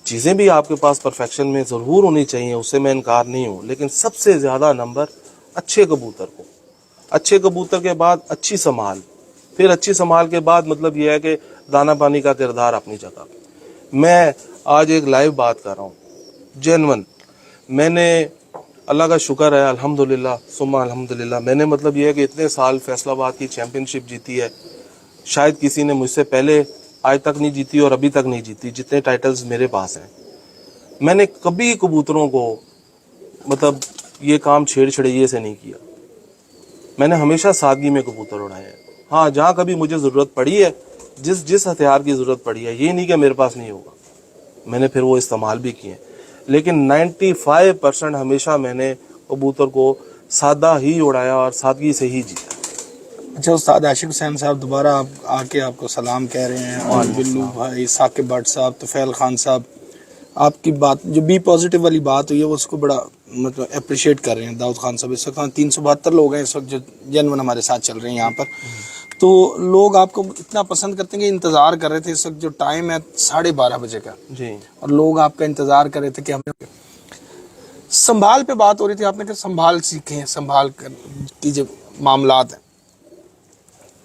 चीज़ें भी आपके पास परफेक्शन में ज़रूर होनी चाहिए, उससे मैं इनकार नहीं हूँ। लेकिन सबसे ज़्यादा नंबर अच्छे कबूतर को, अच्छे कबूतर के बाद अच्छी संभाल, फिर अच्छी संभाल के बाद मतलब यह है कि दाना पानी का किरदार अपनी जगह। मैं आज एक लाइव बात कर रहा हूँ, जेन्युइन। मैंने अल्लाह का शुक्र है, अल्हम्दुलिल्लाह सुम्मा अल्हम्दुलिल्लाह, मैंने मतलब ये है कि इतने साल फैसलाबाद की चैम्पियनशिप जीती है। शायद किसी ने मुझसे पहले आज तक नहीं जीती और अभी तक नहीं जीती, जितने टाइटल्स मेरे पास हैं। मैंने कभी कबूतरों को मतलब ये काम छेड़छड़िए से नहीं किया। मैंने हमेशा सादगी में कबूतर उड़ाए हैं। हाँ, जहाँ कभी मुझे ज़रूरत पड़ी है, जिस हथियार की ज़रूरत पड़ी है, ये नहीं कि मेरे पास नहीं होगा, मैंने फिर वो इस्तेमाल भी किए। लेकिन 95% हमेशा मैंने कबूतर को सादा ही उड़ाया और सादगी से ही जीता। अच्छा उस्ताद आशिक हुसैन साहब दोबारा आप आके आपको सलाम कह रहे हैं, और बिल्लू भाई, साकिब भट्ट साहब, तुफैल खान साहब, आपकी बात जो बी पॉजिटिव वाली बात हुई है वो उसको बड़ा मतलब अप्रिशिएट कर रहे हैं। दाऊद खान साहब, इस वक्त 372 लोग हैं इस वक्त जो जेन्युइन हमारे साथ चल रहे हैं यहाँ पर। तो लोग आपको इतना पसंद करते हैं कि इंतज़ार कर रहे थे। इस वक्त जो टाइम है 12:30 बजे का जी, और लोग आपका इंतज़ार कर रहे थे कि हमें संभाल पे बात हो रही थी। आपने कहा संभाल सीखें, संभाल की जो मामलात हैं,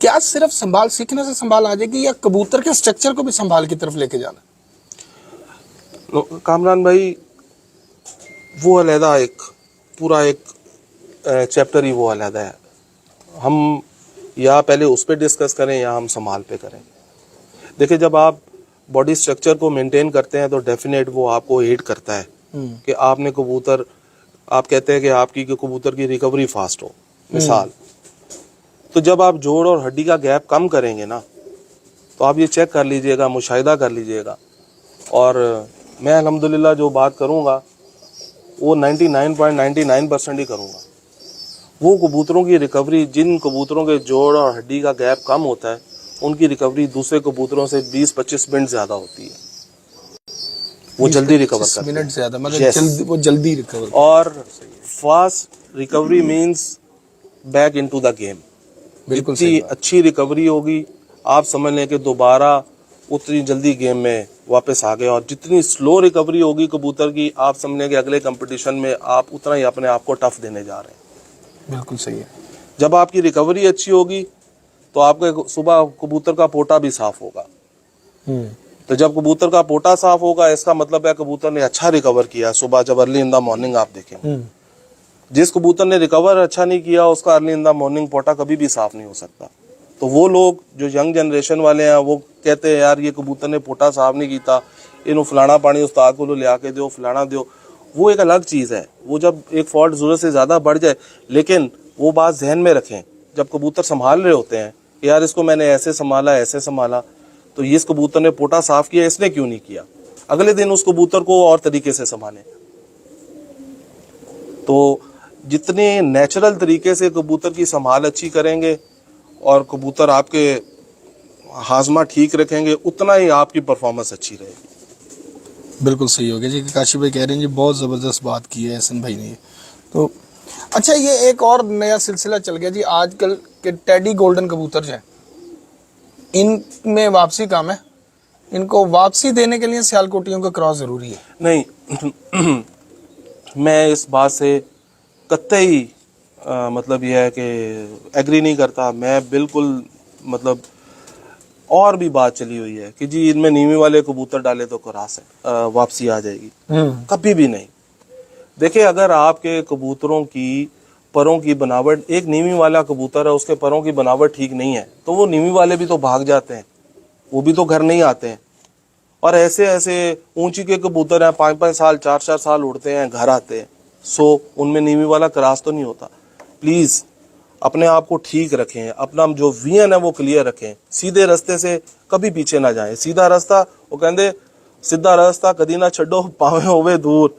क्या सिर्फ संभाल सीखने से संभाल आ जाएगी या कबूतर के स्ट्रक्चर को भी संभाल की तरफ लेके जाना? कामरान भाई वो अलहदा एक पूरा एक चैप्टर ही वो अलहदा है। हम या पहले उस पर डिस्कस करें या हम संभाल पे करें। देखिए जब आप बॉडी स्ट्रक्चर को मेंटेन करते हैं तो डेफिनेट वो आपको एड करता है कि आपने कबूतर, आप कहते हैं कि आपकी कबूतर की रिकवरी फास्ट हो। मिसाल, तो जब आप जोड़ और हड्डी का गैप कम करेंगे ना, तो आप ये चेक कर लीजिएगा, मुशाहिदा कर लीजिएगा। और मैं अल्हम्दुलिल्लाह जो बात करूँगा वो 99.99% ही करूँगा। वो कबूतरों की रिकवरी, जिन कबूतरों के जोड़ और हड्डी का गैप कम होता है, उनकी रिकवरी दूसरे कबूतरों से 20-25 मिनट ज़्यादा होती है। वो जल्दी रिकवर करते हैं, मिनट ज़्यादा, मतलब वो जल्दी रिकवर। और fast recovery means back into the game. बिल्कुल जितनी अच्छी रिकवरी होगी, आप समझ लें कि दोबारा उतनी जल्दी गेम में वापस आ गए। और जितनी स्लो रिकवरी होगी कबूतर की, आप समझ लें कि अगले कंपटीशन में आप उतना ही अपने आप को टफ देने जा रहे हैं। बिल्कुल सही है। जब आपकी रिकवरी अच्छी होगी तो आपके सुबह कबूतर का पोटा भी साफ होगा। तो जब कबूतर का पोटा साफ होगा, इसका मतलब है कबूतर ने अच्छा रिकवर किया। सुबह जब अर्ली इन द मॉर्निंग आप देखें, जिस कबूतर ने रिकवर अच्छा नहीं किया उसका अर्ली इन द मॉर्निंग पोटा कभी भी साफ नहीं हो सकता। तो वो लोग जो यंग जनरेशन वाले हैं वो कहते हैं यार ये कबूतर ने पोटा साफ नहीं किया, इन्हों फलाना पानी उस्ताद को ले आके दो, फलाना दो, वो एक अलग चीज़ है। वो जब एक फॉल्ट ज़रूरत से ज़्यादा बढ़ जाए, लेकिन वो बात जहन में रखें जब कबूतर संभाल रहे होते हैं, यार इसको मैंने ऐसे संभाला, तो ये इस कबूतर ने पोटा साफ किया, इसने क्यों नहीं किया, अगले दिन उस कबूतर को और तरीके से संभालें। तो जितने नेचुरल तरीके से कबूतर की संभाल अच्छी करेंगे और कबूतर आपके हाजमा ठीक रखेंगे, उतना ही आपकी परफॉर्मेंस अच्छी रहेगी। बिल्कुल सही हो गया जी। काशी भाई कह रहे हैं जी बहुत ज़बरदस्त बात की है एहसन भाई ने। तो अच्छा, ये एक और नया सिलसिला चल गया जी आजकल के टेडी गोल्डन कबूतर जो है, इनमें वापसी काम है, इनको वापसी देने के लिए सियालकोटियों का क्रॉस ज़रूरी है। नहीं मैं इस बात से कतई मतलब यह है कि एग्री नहीं करता। मैं बिल्कुल मतलब और भी बात चली हुई है कि जी इनमें नीवी वाले कबूतर डाले तो क्रॉस है वापसी आ जाएगी, कभी भी नहीं। देखिए अगर आपके कबूतरों की परों की बनावट, एक नीवी वाला कबूतर है उसके परों की बनावट ठीक नहीं है, तो वो नीवी वाले भी तो भाग जाते हैं, वो भी तो घर नहीं आते हैं। और ऐसे ऐसे ऊंची के कबूतर हैं 5-5 साल 4-4 साल उड़ते हैं, घर आते हैं, सो उनमें नीवी वाला क्रॉस तो नहीं होता। प्लीज अपने आप को ठीक रखें, अपना जो विजन है वो क्लियर रखें, सीधे रास्ते से कभी पीछे ना जाएं। सीधा रास्ता, वो कहते सीधा रास्ता कदी ना छड्डो पावे होवे दूर,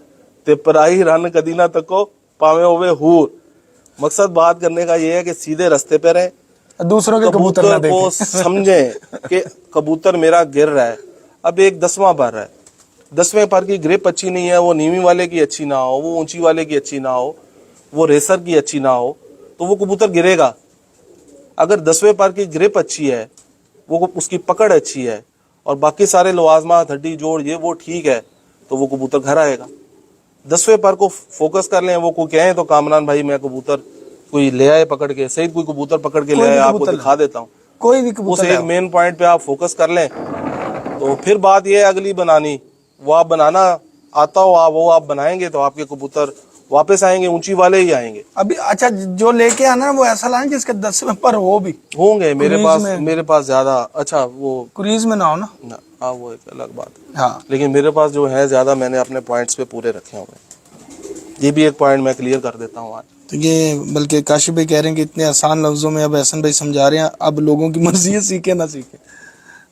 ते पराई रन कदी ना तको पावे होवे हूर। मकसद बात करने का ये है कि सीधे रास्ते पे रहें, दूसरों के कबूतर ना देखें। को समझें कि कबूतर मेरा गिर रहा है, अब एक 10वां पर है, 10वें पर की ग्रिप अच्छी नहीं है, वो नीवी वाले की अच्छी ना हो, वो ऊंची वाले की अच्छी ना हो, वो रेसर की अच्छी ना हो, तो वो कबूतर गिरेगा। अगर 10वें पर की ग्रिप अच्छी है, वो उसकी पकड़ अच्छी है और बाकी सारे लवाजमात हड्डी जोड़ ये वो ठीक है, तो वो कबूतर घर आएगा। 10वें पर को फोकस कर लें। वो कोई कहें तो कामरान भाई मैं कबूतर कोई ले आए पकड़ के, सही कोई कबूतर पकड़ के ले आए, आपको दिखा देता हूँ, कोई भी उस कबूतर एक मेन पॉइंट पे आप फोकस कर लें, तो फिर बात ये है अगली बनानी, वो आप बनाना आता हो, आप वो आप बनाएंगे तो आपके कबूतर वापस आएंगे, ऊंची वाले ही आएंगे। अभी अच्छा जो लेके आना वो ऐसा लाएं जिसके 10वें पर हो भी होंगे मेरे पास ज्यादा अच्छा वो क्रीज में ना हो ना। हाँ वो एक अलग बात है, हाँ लेकिन मेरे पास जो है ज्यादा मैंने अपने पॉइंट्स पे पूरे रखे हुए हैं। ये भी एक पॉइंट मैं क्लियर कर देता हूँ आज। तो ये बल्कि काशी भाई कह रहे हैं कि इतने आसान लफ्जों में अब एहसन भाई समझा रहे हैं, अब लोगों की मर्जी है सीखे ना सीखे।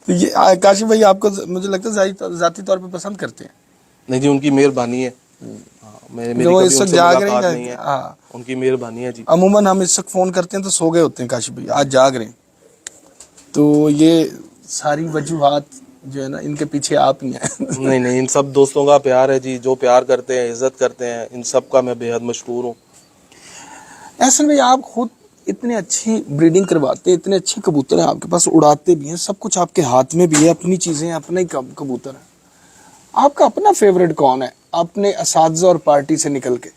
तो ये काशी भाई आपको मुझे लगता है जाती तौर पे पसंद करते हैं। नहीं जी, उनकी मेहरबानी है। मेरी जो कभी इस वक्त उनसे जाग मुलाकात रहे नहीं है। हैं, हाँ उनकी मेहरबानी है जी। अमूमन हम इस वक्त फोन करते हैं तो सो गए होते हैं काशी भाई, आज जाग रहे हैं। तो ये सारी वजूहात जो है ना इनके पीछे आप ही हैं। नहीं इन सब दोस्तों का प्यार है जी, जो प्यार करते हैं, इज्जत करते हैं, इन सब का मैं बेहद मशहूर हूँ। एहसन भाई आप खुद इतने अच्छी ब्रीडिंग करवाते हैं, इतने अच्छे कबूतर हैं आपके पास, उड़ाते भी हैं, सब कुछ आपके हाथ में भी है, अपनी चीजें अपने ही कबूतर है। आपका अपना फेवरेट कौन है अपने असातिज़ा और पार्टी से निकल के?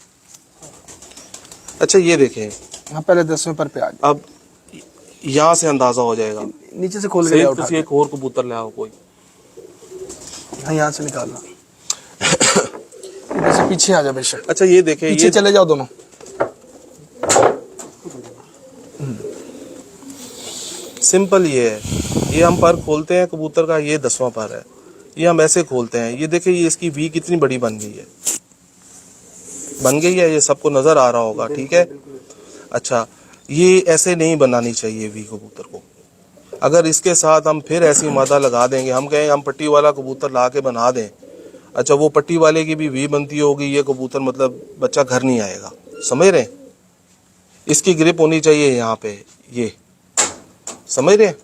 अच्छा ये देखें, हाँ पहले 10वें पर पे आ जाए, अब यहाँ से अंदाजा हो जाएगा। नीचे से खोल के सही ले उठा किसी एक और कबूतर ले आओ कोई। हाँ यहाँ से निकालना। इधर से पीछे आ जा बेशक, अच्छा ये देखें, पीछे ये चले जाओ दोनों। सिंपल ये है, ये हम पर खोलते हैं कबूतर का, ये 10वां पर है, ये हम ऐसे खोलते हैं। ये देखिए ये इसकी वी कितनी बड़ी बन गई है, ये सबको नजर आ रहा होगा, ठीक है। अच्छा ये ऐसे नहीं बनानी चाहिए वी कबूतर को। अगर इसके साथ हम फिर ऐसी मादा लगा देंगे, हम कहें हम पट्टी वाला कबूतर ला के बना दें, अच्छा वो पट्टी वाले की भी वी बनती होगी, ये कबूतर मतलब बच्चा घर नहीं आएगा, समझ रहे हैं। इसकी ग्रिप होनी चाहिए यहाँ पे, ये समझ रहे हैं,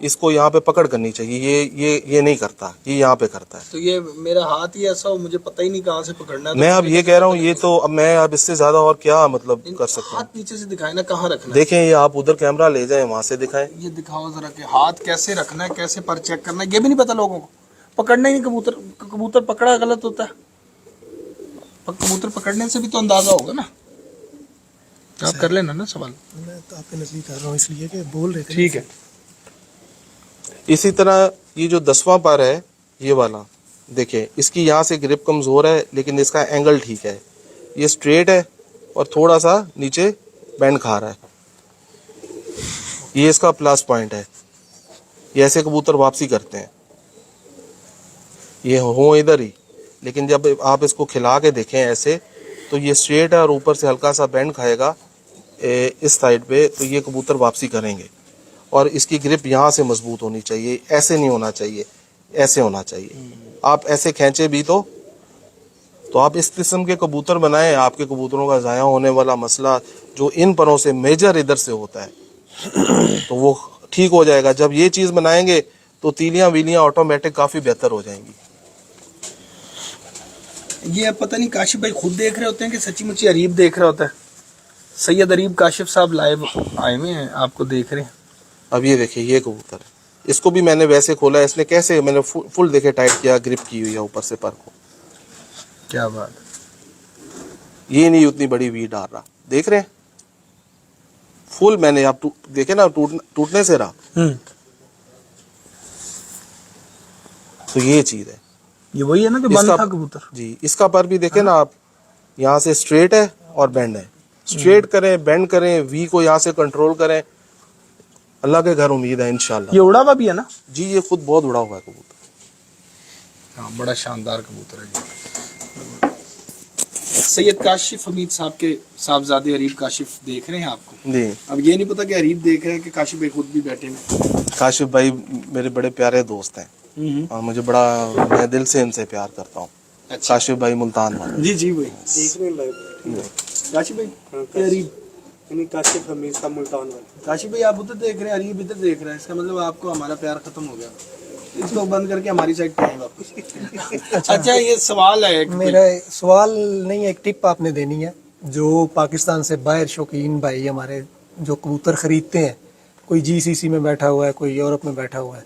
इसको यहाँ पे पकड़ करनी चाहिए, ये नहीं करता, ये यहाँ पे करता है। तो ये मेरा हाथ ही ऐसा हो, मुझे पता ही नहीं कहाँ से पकड़ना है। मैं अब ये कह रहा हूँ, ये तो अब मैं अब इससे ज्यादा और क्या मतलब कर सकता हूँ। हाथ नीचे से दिखाए ना, कहाँ रखना है। देखें ये आप उधर कैमरा ले जाएं, वहां से दिखाएं। ये दिखाओ जरा कि हाथ कैसे रखना है, कैसे पर चेक करना है, ये भी नहीं पता लोगों को। पकड़ना ही नहीं, कबूतर पकड़ा गलत होता है। कबूतर पकड़ने से भी तो अंदाजा होगा ना। आप कर लेना ना सवाल। मैं तो आपके नजदीक कर रहा हूँ इसलिए कि बोल रहे थे। ठीक है। इसी तरह ये जो 10वां पर है, ये वाला देखिए, इसकी यहाँ से ग्रिप कमज़ोर है लेकिन इसका एंगल ठीक है, ये स्ट्रेट है और थोड़ा सा नीचे बैंड खा रहा है, ये इसका प्लस पॉइंट है। ये ऐसे कबूतर वापसी करते हैं, ये हो इधर ही, लेकिन जब आप इसको खिला के देखें ऐसे तो ये स्ट्रेट है और ऊपर से हल्का सा बैंड खाएगा इस साइड पे, तो ये कबूतर वापसी करेंगे। और इसकी ग्रिप यहाँ से मजबूत होनी चाहिए, ऐसे नहीं होना चाहिए, ऐसे होना चाहिए। आप ऐसे खींचे भी तो आप इस किस्म के कबूतर बनाएं, आपके कबूतरों का ज़ाया होने वाला मसला जो इन परों से मेजर इधर से होता है तो वो ठीक हो जाएगा। जब ये चीज़ बनाएंगे तो तीलियां वीलियां ऑटोमेटिक काफ़ी बेहतर हो जाएंगी। ये अब पता नहीं काशिफ भाई खुद देख रहे होते हैं कि सच्ची मुच्ची अरीब देख रहा होता है। सैयद अरीब काशिफ साहब लाइव आए हुए हैं, आपको देख रहे हैं। अब ये देखिए, ये कबूतर है, इसको भी मैंने वैसे खोला, इसने कैसे मैंने फुल देखे टाइट किया, ग्रिप की हुई है ऊपर से पर को। क्या बात, ये नहीं उतनी बड़ी वी डाल रहा, देख रहे हैं फुल, मैंने आप देखे ना टूटने से रहा। तो ये चीज है, ये वही है ना जो बंद था कबूतर जी। इसका पर भी देखे ना आप, यहाँ से स्ट्रेट है और बेंड है, स्ट्रेट करें बेंड करें, वी को यहाँ से कंट्रोल करें, अल्लाह के घर उम्मीद है इंशाल्लाह। ये उड़ा हुआ भी है ना जी, ये खुद बहुत उड़ा हुआ है कबूतर। हाँ, बड़ा शानदार कबूतर है ये। सैयद काशिफ हमीद साहब के साहबजादे अरीब काशिफ देख रहे हैं आपको जी। अब ये नहीं पता कि अरीब देख रहे हैं कि काशिफ भाई खुद भी बैठे हैं। काशिफ भाई मेरे बड़े प्यारे दोस्त हैं और मुझे बड़ा, मैं दिल से इनसे प्यार करता हूँ। अच्छा। काशिफ भाई मुल्तान वाले। जी जी भाई देख रहे लाइव काशिफ भाई, अरीब यानी काशिफ हमीद साहब मुल्तान वाले। काशिफ भाई आप उधर देख रहे हैं, अरीब इधर देख रहा है, इसका मतलब आपको हमारा प्यार खत्म हो गया, इसको बंद करके हमारी साइड पे आए वापस। अच्छा, ये सवाल है एक मेरा सवाल नहीं, एक टिप आपने देनी है। जो पाकिस्तान से बाहर शौकीन भाई हमारे जो कबूतर खरीदते हैं, कोई जीसीसी में बैठा हुआ है, कोई यूरोप में बैठा हुआ है,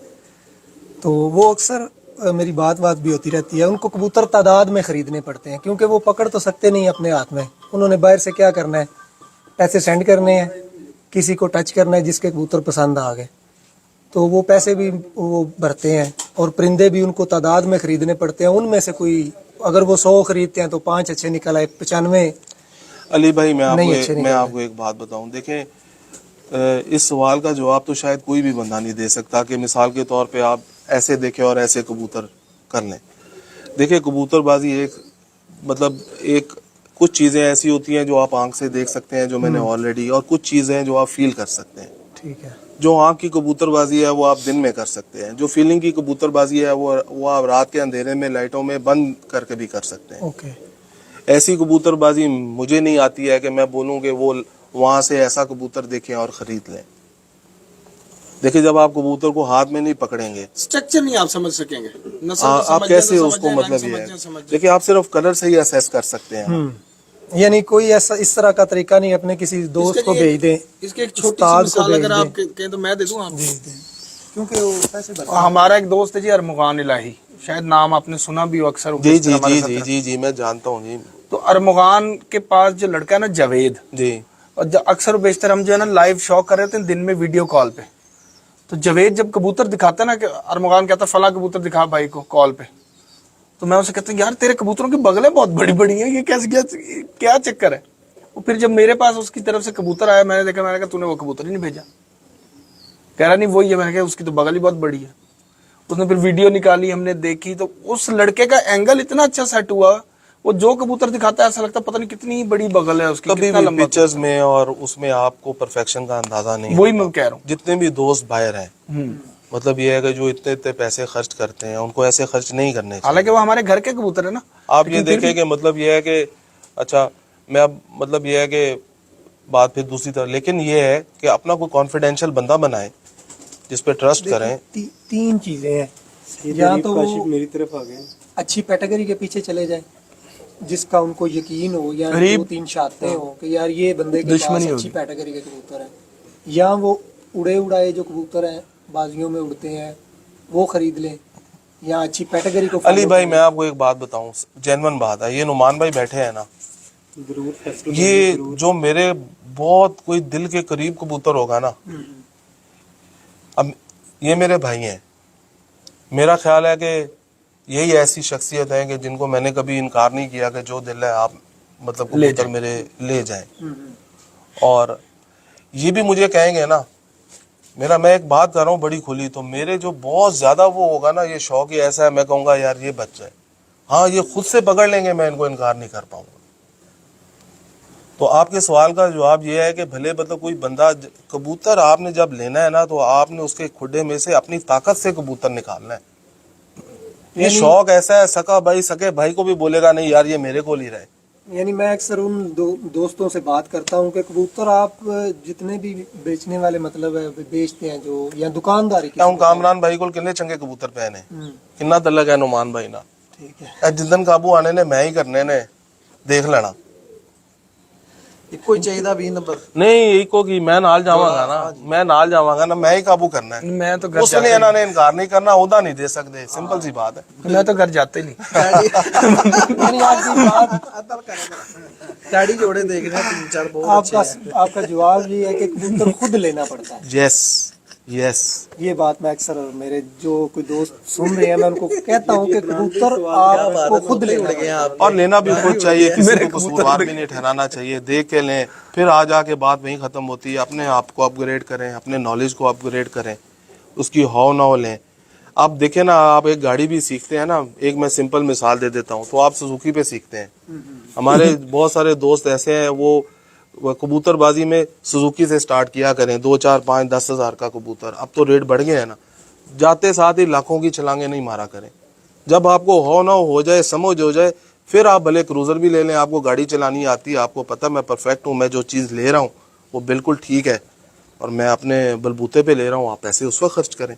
तो वो अक्सर मेरी बात भी होती रहती है, उनको कबूतर तादाद में खरीदने पड़ते हैं क्योंकि वो पकड़ तो सकते नहीं अपने हाथ में। उन्होंने बाहर से क्या करना है, पैसे सेंड करने हैं, किसी को टच करना है जिसके कबूतर पसंद आ गए, तो वो पैसे भी वो भरते हैं और परिंदे भी उनको तादाद में खरीदने पड़ते हैं। उनमें से कोई अगर वो 100 खरीदते हैं तो 5 अच्छे निकल आए, 95 अली भाई मैं नहीं आपको एक बात बताऊं, देखें इस सवाल का जवाब तो शायद कोई भी बंदा नहीं दे सकता कि मिसाल के तौर पे आप ऐसे देखें और ऐसे कबूतर कर लें। देखिए कबूतरबाजी एक कुछ चीज़ें ऐसी होती हैं जो आप आंख से देख सकते हैं, जो मैंने ऑलरेडी, और कुछ चीज़ें हैं जो आप फील कर सकते हैं। ठीक है। जो आंख की कबूतरबाजी है वो आप दिन में कर सकते हैं, जो फीलिंग की कबूतरबाजी है वो आप रात के अंधेरे में लाइटों में बंद करके भी कर सकते हैं। ओके। ऐसी कबूतरबाजी मुझे नहीं आती है कि मैं बोलूँ कि वो वहाँ से ऐसा कबूतर देखें और ख़रीद लें। देखिए जब आप कबूतर को हाथ में नहीं पकड़ेंगे, स्ट्रक्चर नहीं आप समझ सकेंगे, आप कैसे उसको, मतलब ये है, देखिए आप सिर्फ कलर से ही असेस कर सकते हैं। यानी कोई ऐसा इस तरह का तरीका नहीं, अपने किसी दोस्त को भेज दें, इसके एक छोटी सी मिसाल अगर आप कहें तो मैं दे दूं आपको, क्योंकि वो पैसे भरते हमारा एक दोस्त है जी अरमुगान इलाही, शायद नाम आपने सुना भी हो अक्सर। जी जी जी जी जी जी मैं जानता हूँ जी। तो अरमुगान के पास जो लड़का है ना जावेद जी, और अक्सर बेशतर हम जो है ना लाइव शॉक कर रहे थे दिन में वीडियो कॉल पे, तो जावेद जब कबूतर दिखाता ना कि अरमुगान कहता फला कबूतर दिखा भाई को कॉल पे, तो मैं उसे कहता हूँ यार तेरे कबूतरों की बगलें बहुत बड़ी बड़ी हैं, ये कैसे क्या चक्कर है। वो फिर जब मेरे पास उसकी तरफ से कबूतर आया, मैंने देखा, मैंने कहा तूने वो कबूतर ही नहीं भेजा, कह रहा नहीं वही है। मैंने कहा उसकी तो बगल ही बहुत बड़ी है। उसने फिर वीडियो निकाली, हमने देखी, तो उस लड़के का एंगल इतना अच्छा सेट हुआ, वो जो कबूतर दिखाता है ऐसा लगता पता नहीं कितनी बड़ी बगल है उसकी, कभी भी पिक्चर्स में और उसमें आपको परफेक्शन का अंदाजा नहीं। वही मैं कह रहा हूँ। जितने भी दोस्त बाहर हैं, मतलब ये है कि जो इतने इतने पैसे खर्च करते हैं उनको ऐसे खर्च नहीं करने चाहिए। हालांकि वो हमारे घर के कबूतर है ना। आप ये देखें कि मतलब ये है कि अच्छा मैं अब मतलब ये है कि बात फिर दूसरी तरह, लेकिन ये है कि अपना कोई कॉन्फिडेंशियल बंदा बनाए जिस पे ट्रस्ट करें। तीन चीजें हैं, या तो वो मेरी तरफ आ गए, अच्छी कैटेगरी के पीछे चले जाएं जिसका उनको यकीन हो, या 2-3 शातें हो कि यार ये बंदे के पास अच्छी कैटेगरी के कबूतर है, या वो उड़े उड़ाए जो कबूतर हैं बाजियों में उड़ते हैं वो खरीद लें, या अच्छी कैटेगरी को। अली भाई मैं आपको एक बात बताऊं, जेन्युइन बात है, ये नुमान भाई बैठे हैं ना, ये जो मेरे बहुत कोई दिल के करीब कबूतर होगा ना, अब ये मेरे भाई हैं, मेरा ख्याल है कि यही ऐसी शख्सियत है कि जिनको मैंने कभी इनकार नहीं किया कि जो दिल है आप मतलब कबूतर मेरे ले जाएं। और ये भी मुझे कहेंगे ना, मैं एक बात कर रहा हूँ बड़ी खुली, तो मेरे जो बहुत ज्यादा वो होगा ना, ये शौक ही ऐसा है, मैं कहूँगा यार ये बच्चा है, हाँ ये खुद से पकड़ लेंगे, मैं इनको इनकार नहीं कर पाऊंगा। तो आपके सवाल का जवाब ये है कि भले मतलब कोई बंदा, कबूतर आपने जब लेना है ना, तो आपने उसके खुडे में से अपनी ताकत से कबूतर निकालना है। ये शौक ऐसा है, सके भाई को भी बोलेगा नहीं यार ये मेरे को ही रहे। यानी मैं अक्सर उन दोस्तों से बात करता हूँ कि कबूतर आप जितने भी बेचने वाले मतलब है बेचते हैं जो, या दुकानदारी की, हम कामरान भाई को कितने चंगे कबूतर पहने, कितना तलक है नुमान भाई ना, ठीक है, जिदन काबू आने ने मैं ही करने ने देख लेना। कोई चाहिए भी नंबर नहीं इको की मैं नाल जावांगा ना, मैं ही काबू करना है। मैं तो घर उसने इन्होंने इनकार नहीं करना, ओदा नहीं दे सकते, सिंपल सी बात है। मैं तो घर जाते ही नहीं। यानी आपकी बात डैडी जोड़े देख रहे हैं 3-4 बहुत आपका जवाब ये है कि कबूतर खुद लेना पड़ता है। यस ये बात मैं अक्सर मेरे जो कोई दोस्त सुन रहे हैं मैं उनको कहता हूँ कि कबूतर आपको खुद लेना पड़ेगा, और लेना भी खुद चाहिए, किसी को कसूरवार भी नहीं ठहराना चाहिए, देख के लें, फिर आ जाके बात वहीं खत्म होती है। अपने आप को अपग्रेड करें, अपने नॉलेज को अपग्रेड करें, उसकी हौ न लें। आप देखें ना, आप एक गाड़ी भी सीखते हैं ना, एक मैं सिंपल मिसाल दे देता हूँ, तो आप सुजुकी पे सीखते हैं। हमारे बहुत सारे दोस्त ऐसे हैं, वो कबूतरबाजी में सुजुकी से स्टार्ट किया करें, 2, 4, 5, 10 हज़ार का कबूतर, अब तो रेट बढ़ गए हैं ना, जाते साथ ही लाखों की छलांगे नहीं मारा करें। जब आपको हो जाए, समझ हो जाए, फिर आप भले क्रूजर भी ले लें, आपको गाड़ी चलानी आती है, आपको पता मैं परफेक्ट हूँ, मैं जो चीज़ ले रहा हूँ वो बिल्कुल ठीक है और मैं अपने बलबूते पे ले रहा हूँ, आप पैसे उस वक्त खर्च करें।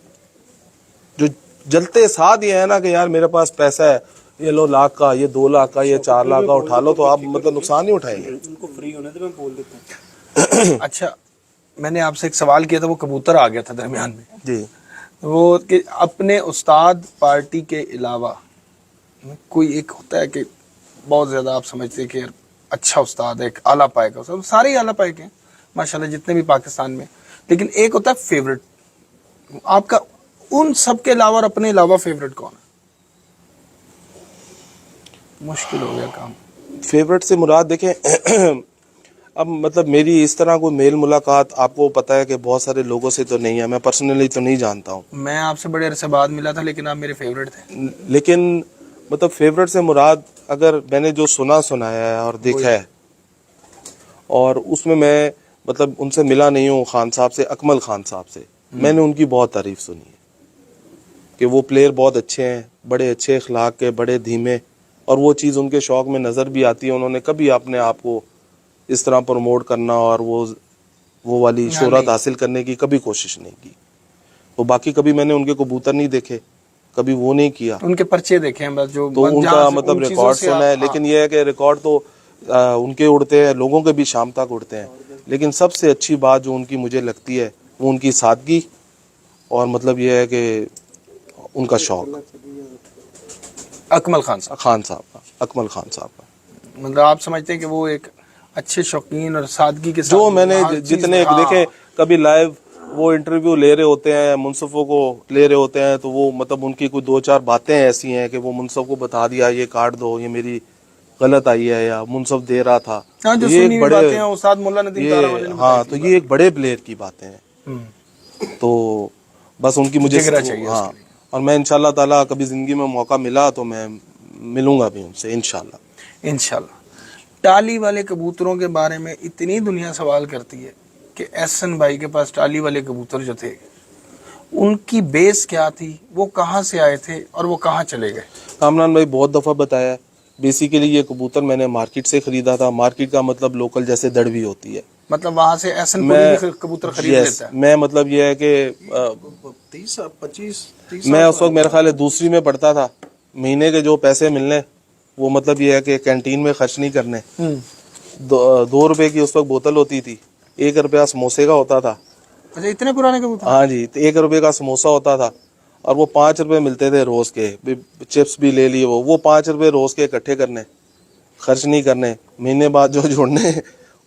जो जलते साथ ये है ना कि यार मेरे पास पैसा है, ये लो लाख का, ये 2 लाख का, ये 4 लाख का उठा लो, तो आप मतलब नुकसान नहीं उठाएंगे। उनको फ्री होने तो मैं बोल देता हूँ। अच्छा, मैंने आपसे एक सवाल किया था, वो कबूतर आ गया था दरमियान में जी, वो कि अपने उस्ताद पार्टी के अलावा कोई एक होता है कि बहुत ज्यादा आप समझते हैं कि यार अच्छा उस्ताद है, एक आला पाए का उस्ताद, सारे ही आला पाए के हैं माशाल्लाह जितने भी पाकिस्तान में, लेकिन एक होता है फेवरेट आपका, उन सब के अलावा और अपने अलावा फेवरेट कौन है? मुश्किल हो गया काम। फेवरेट से मुराद देखें अब मतलब मेरी इस तरह कोई मेल मुलाकात आपको पता है कि बहुत सारे लोगों से तो नहीं है, मैं पर्सनली तो नहीं जानता हूँ। मैं आपसे बड़े अरसे बाद मिला था, लेकिन आप मेरे फेवरेट थे। लेकिन मतलब फेवरेट से मुराद अगर मैंने जो सुनाया है और देखा है, और उसमें मैं मतलब उनसे मिला नहीं हूँ, खान साहब से, अकमल खान साहब से, मैंने उनकी बहुत तारीफ सुनी है कि वो प्लेयर बहुत अच्छे हैं, बड़े अच्छे अखलाक के, बड़े धीमे, और वो चीज़ उनके शौक में नज़र भी आती है। उन्होंने कभी अपने आप को इस तरह प्रमोट करना और वो वाली शोहरत हासिल करने की कभी कोशिश नहीं की। तो बाकी कभी मैंने उनके कबूतर नहीं देखे, कभी वो नहीं किया, उनके पर्चे देखे हैं बस, जो तो उनका मतलब रिकॉर्ड सुना है, लेकिन यह है कि रिकॉर्ड तो उनके उड़ते हैं, लोगों के भी शाम तक उड़ते हैं, लेकिन सबसे अच्छी बात जो उनकी मुझे लगती है वो उनकी सादगी, और मतलब यह है कि उनका शौक। अकमल खान साहब का अकमल खान साहब का मतलब आप समझते हैं कि वो एक अच्छे शौकीन और सादगी के साथ, जो मैंने जितने देखे, कभी लाइव वो इंटरव्यू ले रहे होते हैं, मुनसफों को ले रहे होते हैं, तो वो मतलब उनकी कोई 2-4 बातें ऐसी हैं कि वो मुनसफ को बता दिया ये काट दो, ये मेरी गलत आई है, या मुनसफ दे रहा था। हाँ, जो ये सुनी एक हुई बड़े बातें हैं, उस्ताद मुल्ला नदीम तारा वाले ने हाँ, तो ये एक बड़े प्लेयर की बातें हैं। तो बस उनकी मुझे हाँ, और मैं इंशाल्लाह ताला कभी जिंदगी में मौका मिला तो मैं मिलूंगा भी उनसे इंशाल्लाह। टाली वाले कबूतरों के बारे में इतनी दुनिया सवाल करती है कि एहसन भाई के पास टाली वाले कबूतर जो थे, उनकी बेस क्या थी, वो कहाँ से आए थे और वो कहाँ चले गए? कामरान भाई बहुत दफ़ा बताया, बेसिकली ये कबूतर मैंने मार्केट से खरीदा था। मार्केट का मतलब लोकल जैसे दड़वी होती है, मतलब वहां से एहसन भी कबूतर खरीद लेता है। मैं मतलब ये है कि 30-25 मैं उस वक्त मेरे ख्याल है दूसरी में पढ़ता था, महीने के जो पैसे मिलने वो मतलब ये है कि कैंटीन में खर्च नहीं करने। 2 रुपए की उस वक्त बोतल होती थी, 1 रुपया समोसे का होता था। अच्छा, इतने पुराने कबूतर? हाँ जी, तो 1 रुपए का समोसा होता था, और वो 5 रुपए मिलते थे रोज के, चिप्स भी ले लिए, वो 5 रुपए रोज के इकट्ठे करने, खर्च नहीं करने, महीने बाद जो जोड़ने,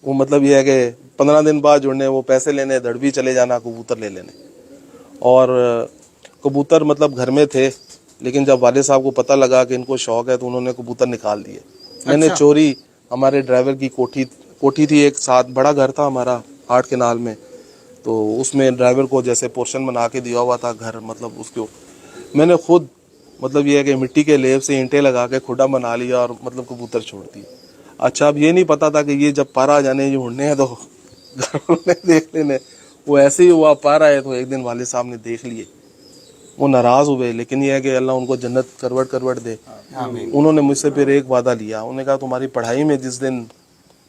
वो मतलब ये है कि 15 दिन बाद जोड़ने, वो पैसे लेने, दड़बी चले जाना, कबूतर ले लेने। और कबूतर मतलब घर में थे, लेकिन जब वाले साहब को पता लगा कि इनको शौक है तो उन्होंने कबूतर निकाल दिए। मैंने अच्छा। चोरी, हमारे ड्राइवर की कोठी थी एक साथ, बड़ा घर था हमारा हाट केनाल में, तो उसमें ड्राइवर को जैसे पोर्शन बना के दिया हुआ था घर, मतलब उसको मैंने खुद मतलब ये है कि मिट्टी के लेप से ईंटें लगा के खुदा बना लिया और मतलब कबूतर छोड़ दिए। अच्छा, अब ये नहीं पता था कि ये जब पारा जाने ये उड़ने हैं तो घर वालों ने देख लेने। वो ऐसे ही हुआ, पारा है तो एक दिन वाले साहब ने देख लिए, वो नाराज हुए, लेकिन ये है कि अल्लाह उनको जन्नत करवट दे। उन्होंने मुझसे फिर एक वादा लिया, उन्होंने कहा तुम्हारी पढ़ाई में जिस दिन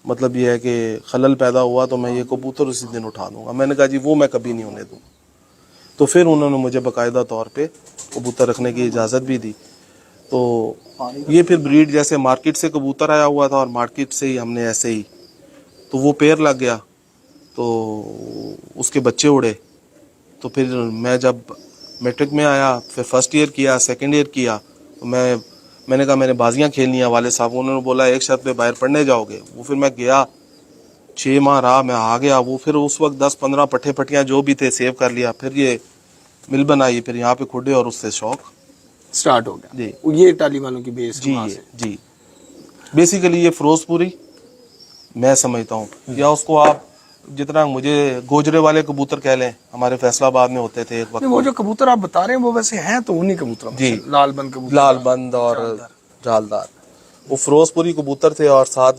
मतलब ये है कि खलल पैदा हुआ तो मैं ये कबूतर उसी दिन उठा दूंगा। मैंने कहा जी वो मैं कभी नहीं होने दूँ। तो फिर उन्होंने मुझे बाकायदा तौर पे कबूतर रखने की इजाज़त भी दी। तो ये फिर ब्रीड जैसे मार्केट से कबूतर आया हुआ था और मार्केट से ही हमने ऐसे ही, तो वो पेड़ लग गया तो उसके बच्चे उड़े। तो फिर मैं जब मैट्रिक में आया, फिर फर्स्ट ईयर किया, सेकंड ईयर किया, तो मैंने कहा मैंने बाजियां खेलनी है। वाले साहब उन्होंने बोला एक शर्त पे बाहर पढ़ने जाओगे। वो फिर मैं गया, 6 माह रहा, मैं आ गया। वो फिर उस वक्त 10-15 पट्टे पट्टियाँ जो भी थे सेव कर लिया, फिर ये मिल बनाई, फिर यहाँ पे खुडे और उससे शौक स्टार्ट हो गया जी। ये टाली वालों की बेस जी जी बेसिकली ये फिरोजपुरी मैं समझता हूँ, या उसको आप जितना मुझे गोजरे वाले कबूतर कह लें, हमारे फैसलाबाद में होते थे एक वक्त। वो जो कबूतर आप बता रहे हैं वो वैसे हैं तो उन्हीं कबूतरों में जी। से, लाल बंद कबूतर, लाल बंद और जालदार, वो फिरोजपुरी कबूतर थे और साथ